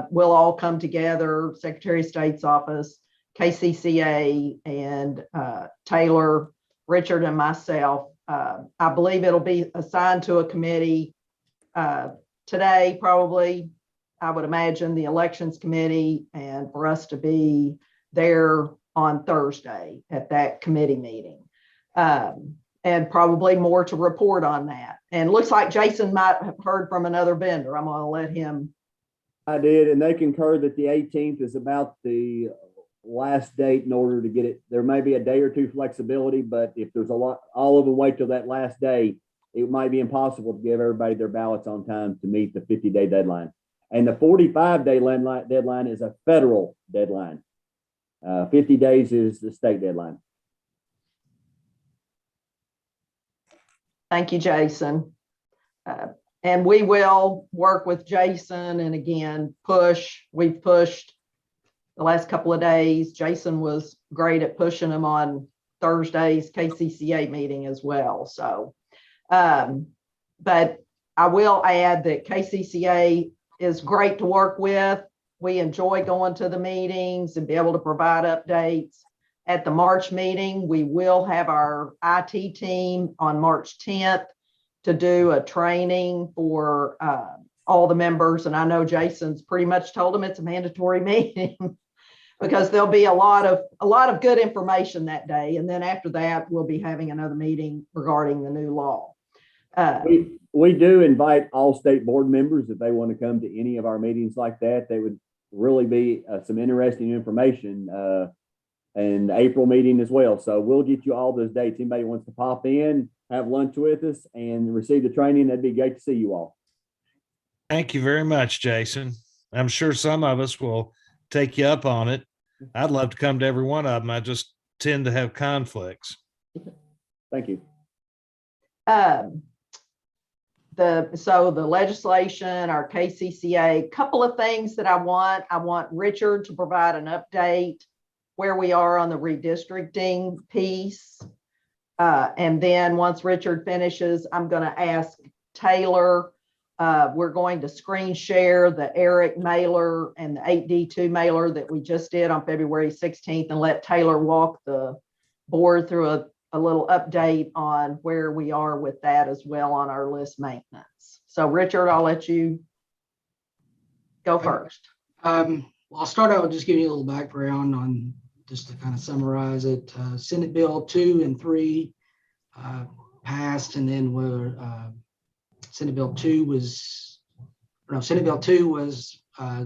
We'll all come together, Secretary of State's office, KCCA, and Taylor, Richard, and myself. I believe it'll be assigned to a committee today, probably. I would imagine the Elections Committee, and for us to be there on Thursday at that committee meeting. And probably more to report on that. And looks like Jason might have heard from another vendor. I'm going to let him. I did, and they concurred that the 18th is about the last date in order to get it. There may be a day or two flexibility, but if there's a lot, all of them wait till that last day, it might be impossible to give everybody their ballots on time to meet the 50-day deadline. And the 45-day deadline is a federal deadline. 50 days is the state deadline. Thank you, Jason. And we will work with Jason and again, we've pushed the last couple of days. Jason was great at pushing them on Thursday's KCCA meeting as well. So, but I will add that KCCA is great to work with. We enjoy going to the meetings and be able to provide updates. At the March meeting, we will have our IT team on March 10th to do a training for all the members. And I know Jason's pretty much told them it's a mandatory meeting because there'll be a lot of good information that day. And then after that, we'll be having another meeting regarding the new law. We do invite all state board members if they want to come to any of our meetings like that. They would really be some interesting information. And the April meeting as well. So we'll get you all those dates. Anybody wants to pop in, have lunch with us, and receive the training, that'd be great to see you all. Thank you very much, Jason. I'm sure some of us will take you up on it. I'd love to come to every one of them. I just tend to have conflicts. Thank you. So the legislation, our KCCA, couple of things that I want Richard to provide an update where we are on the redistricting piece. And then once Richard finishes, I'm going to ask Taylor, we're going to screen share the ERIC mailer and the 8D2 mailer that we just did on February 16th and let Taylor walk the board through a little update on where we are with that as well on our list maintenance. So Richard, I'll let you go first. Well, I'll start out with just giving you a little background on just to kind of summarize it, Senate Bill 2 and 3 passed, and then Senate Bill 2 was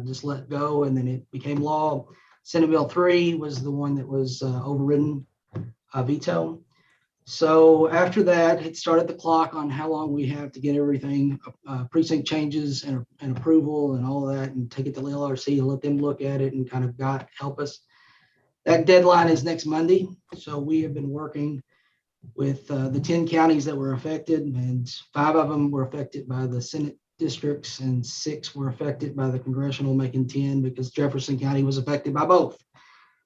just let go, and then it became law. Senate Bill 3 was the one that was overridden, veto. So after that, it started the clock on how long we have to get everything, precinct changes and approval and all of that, and take it to the LRC and let them look at it and kind of help us. That deadline is next Monday. So we have been working with the 10 counties that were affected, and 5 of them were affected by the Senate districts and 6 were affected by the congressional, making 10 because Jefferson County was affected by both.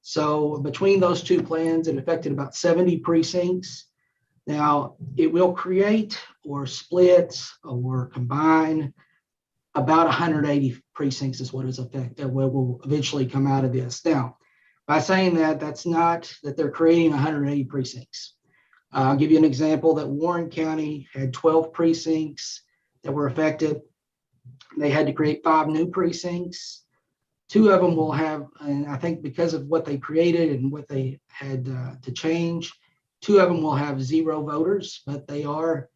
So between those 2 plans, it affected about 70 precincts. Now, it will create or split or combine about 180 precincts is what is affected, what will eventually come out of this. Now, by saying that, that's not that they're creating 180 precincts. I'll give you an example that Warren County had 12 precincts that were affected. They had to create 5 new precincts. 2 of them will have, and I think because of what they created and what they had to change, 2 of them will have 0 voters, but they are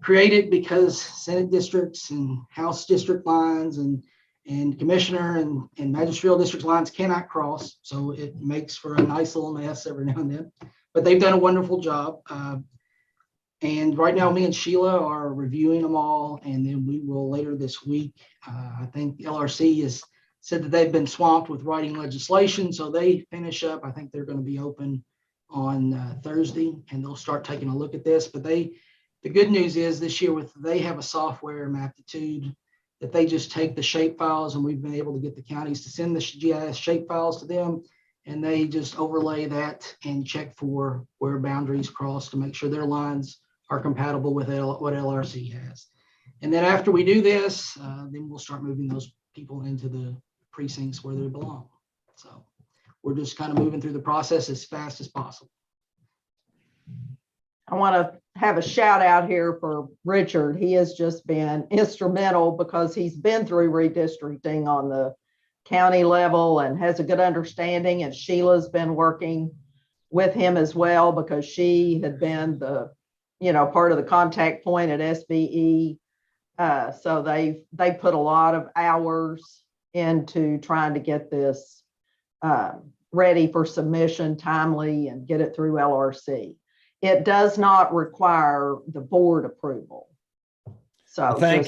created because Senate districts and House district lines and commissioner and magisterial district lines cannot cross. So it makes for a nice little mess every now and then, but they've done a wonderful job. And right now, me and Sheila are reviewing them all, and then we will later this week. I think LRC has said that they've been swamped with writing legislation, so they finish up. I think they're going to be open on Thursday, and they'll start taking a look at this. But the good news is this year they have a software, Maptitude, that they just take the shape files, and we've been able to get the counties to send the GIS shape files to them, and they just overlay that and check for where boundaries cross to make sure their lines are compatible with what LRC has. And then after we do this, then we'll start moving those people into the precincts where they belong. So we're just kind of moving through the process as fast as possible. I want to have a shout out here for Richard. He has just been instrumental because he's been through redistricting on the county level and has a good understanding. And Sheila's been working with him as well because she had been the, part of the contact point at SBE. So they put a lot of hours into trying to get this ready for submission timely and get it through LRC. It does not require the board approval. So Thank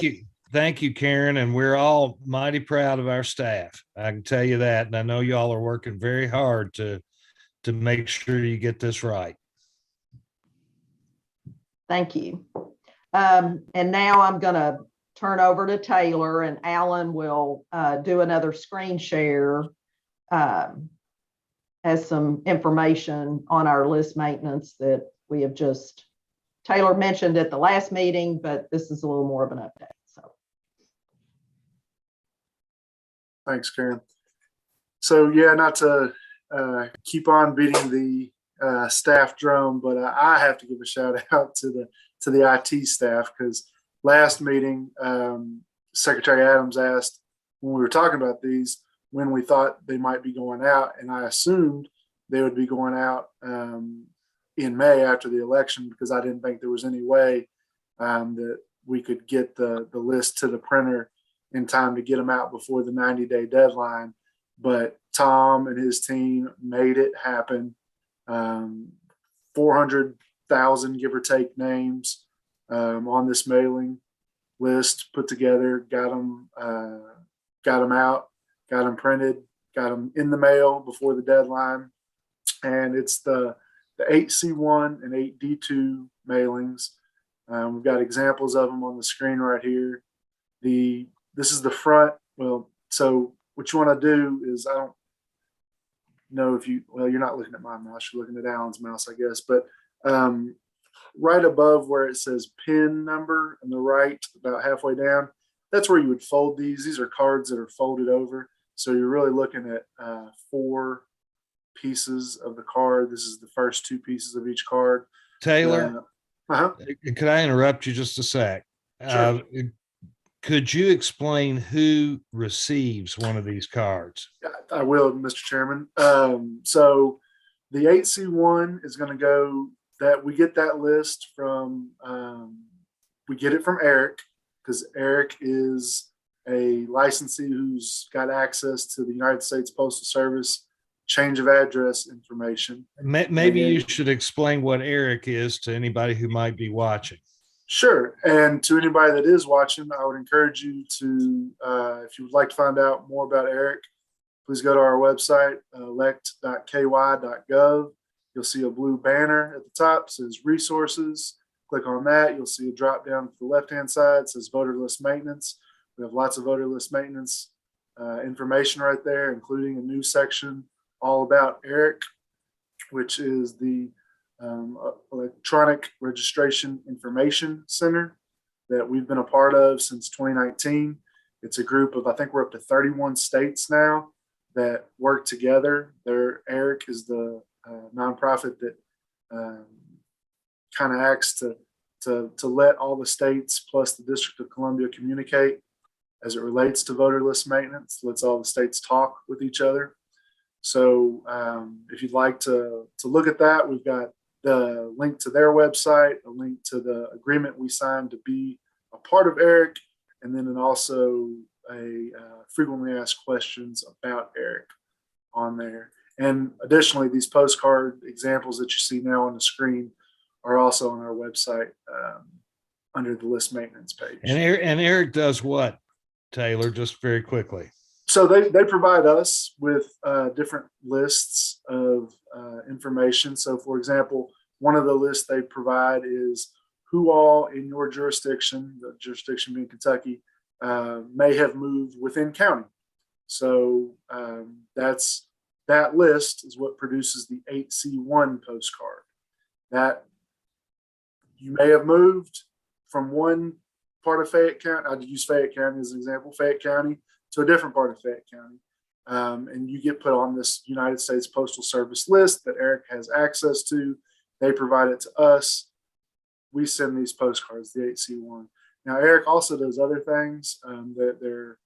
you, Karen. And we're all mighty proud of our staff. I can tell you that. And I know y'all are working very hard to make sure you get this right. Thank you. And now I'm going to turn over to Taylor, and Alan will do another screen share as some information on our list maintenance that we have just, Taylor mentioned at the last meeting, but this is a little more of an update. So, Thanks, Karen. So yeah, not to keep on beating the staff drum, but I have to give a shout out to the IT staff, because last meeting, Secretary Adams asked when we were talking about these when we thought they might be going out, and I assumed they would be going out in May after the election, because I didn't think there was any way that we could get the list to the printer in time to get them out before the 90-day deadline. But Tom and his team made it happen. 400,000, give or take, names on this mailing list put together, got them out, got them printed, got them in the mail before the deadline. And it's the 8C1 and 8D2 mailings. We've got examples of them on the screen right here. This is the front. Well, so what you want to do is, I don't know if you're not looking at my mouse, you're looking at Alan's mouse, I guess, but right above where it says PIN number on the right, about halfway down, that's where you would fold these. These are cards that are folded over. So you're really looking at 4 pieces of the card. This is the first 2 pieces of each card. Taylor, could I interrupt you just a sec? Sure. Could you explain who receives one of these cards? I will, Mr. Chairman. So the 8C1 is going to go, that we get that list from, we get it from Eric, because Eric is a licensee who's got access to the United States Postal Service change of address information. Maybe you should explain what Eric is to anybody who might be watching. Sure. And to anybody that is watching, I would encourage you to, if you would like to find out more about Eric, please go to our website, elect.ky.gov. You'll see a blue banner at the top, says resources. Click on that. You'll see a drop down to the left-hand side, says voter list maintenance. We have lots of voter list maintenance information right there, including a new section all about Eric, which is the Electronic Registration Information Center that we've been a part of since 2019. It's a group of, I think we're up to 31 states now that work together. Eric is the nonprofit that kind of acts to let all the states plus the District of Columbia communicate as it relates to voter list maintenance, lets all the states talk with each other. So if you'd like to look at that, we've got the link to their website, a link to the agreement we signed to be a part of Eric, and then also a frequently asked questions about Eric on there. And additionally, these postcard examples that you see now on the screen are also on our website under the list maintenance page. And Eric does what, Taylor, just very quickly? So they provide us with different lists of information. So for example, one of the lists they provide is who all in your jurisdiction, the jurisdiction being Kentucky, may have moved within county. So that list is what produces the 8C1 postcard. That you may have moved from one part of Fayette County. I'd use Fayette County as an example, Fayette County to a different part of Fayette County. And you get put on this United States Postal Service list that Eric has access to. They provide it to us. We send these postcards, the 8C1. Now, Eric also does other things that they're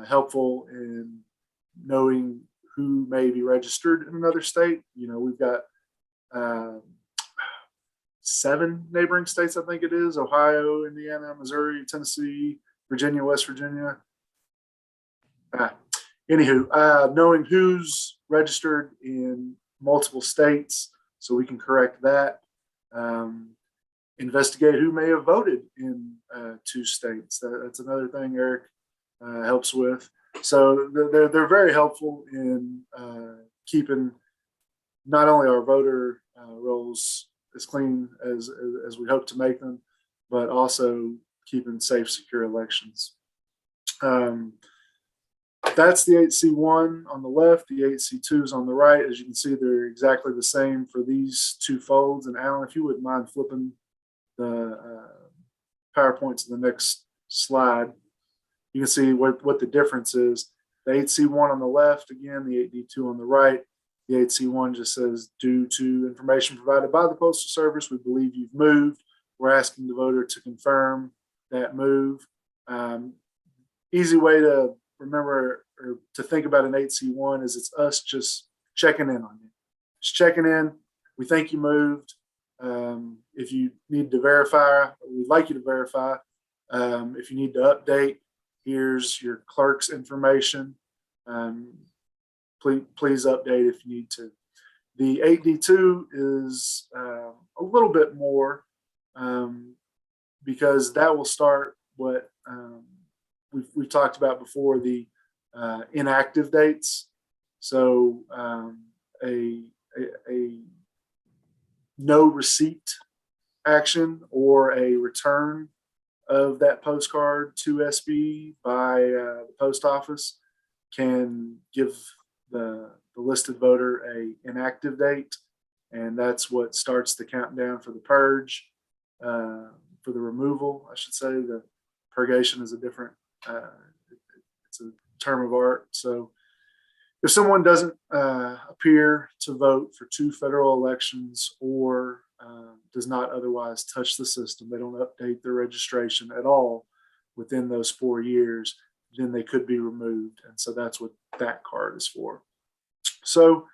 helpful in knowing who may be registered in another state. You know, we've got 7 neighboring states, I think it is: Ohio, Indiana, Missouri, Tennessee, Virginia, West Virginia. Anywho, knowing who's registered in multiple states so we can correct that. Investigate who may have voted in 2 states. That's another thing Eric helps with. So they're very helpful in keeping not only our voter rolls as clean as we hope to make them, but also keeping safe, secure elections. That's the 8C1 on the left. The 8C2 is on the right. As you can see, they're exactly the same for these 2 folds. And Alan, if you wouldn't mind flipping the PowerPoint to the next slide, you can see what the difference is. The 8C1 on the left, again, the 8D2 on the right. The 8C1 just says, due to information provided by the Postal Service, we believe you've moved. We're asking the voter to confirm that move. Easy way to remember or to think about an 8C1 is it's us just checking in on you. Just checking in. We think you moved. If you need to verify, we'd like you to verify. If you need to update, here's your clerk's information. Please update if you need to. The 8D2 is a little bit more because that will start what we've talked about before, the inactive dates. So a no receipt action or a return of that postcard to SBE by the post office can give the listed voter a inactive date, and that's what starts the countdown for the purge, for the removal, I should say. The purgation is a different, it's a term of art. So if someone doesn't appear to vote for 2 federal elections or does not otherwise touch the system, they don't update their registration at all within those 4 years, then they could be removed. And so that's what that card is for. So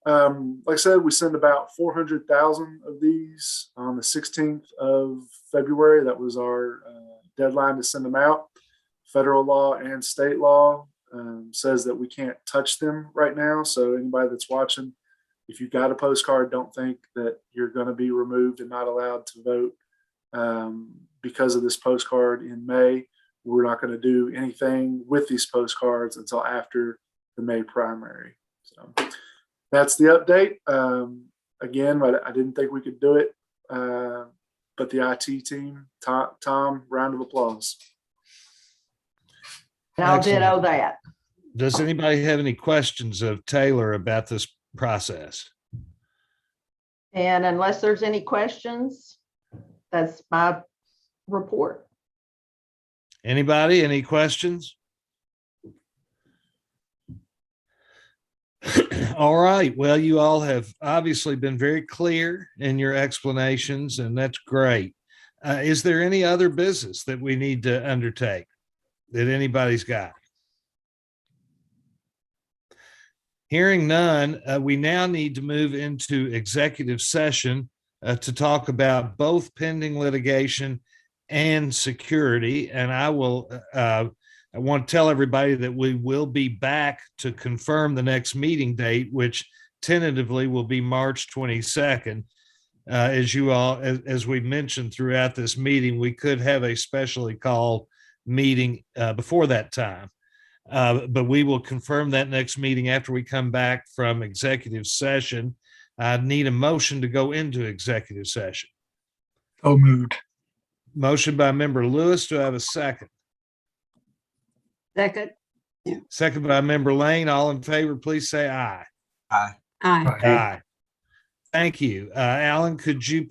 Like I said, we sent about 400,000 of these on the 16th of February. That was our deadline to send them out. Federal law and state law says that we can't touch them right now. So anybody that's watching, if you've got a postcard, don't think that you're going to be removed and not allowed to vote because of this postcard in May. We're not going to do anything with these postcards until after the May primary. So that's the update. Again, I didn't think we could do it, but the IT team, Tom, round of applause. And I'll Excellent. ditto that. Does anybody have any questions of Taylor about this process? And unless there's any questions, that's my report. Anybody, any questions? All right. Well, you all have obviously been very clear in your explanations, and that's great. Is there any other business that we need to undertake that anybody's got? Hearing none, we now need to move into executive session to talk about both pending litigation and security. And I want to tell everybody that we will be back to confirm the next meeting date, which tentatively will be March 22nd. As we mentioned throughout this meeting, we could have a specially called meeting before that time. But we will confirm that next meeting after we come back from executive session. I need a motion to go into executive session. So moved. Motion by member Lewis. Do I have a second? Second. Second by member Lane. All in favor, please say aye. Aye. Aye. Aye. Thank you. Alan, could you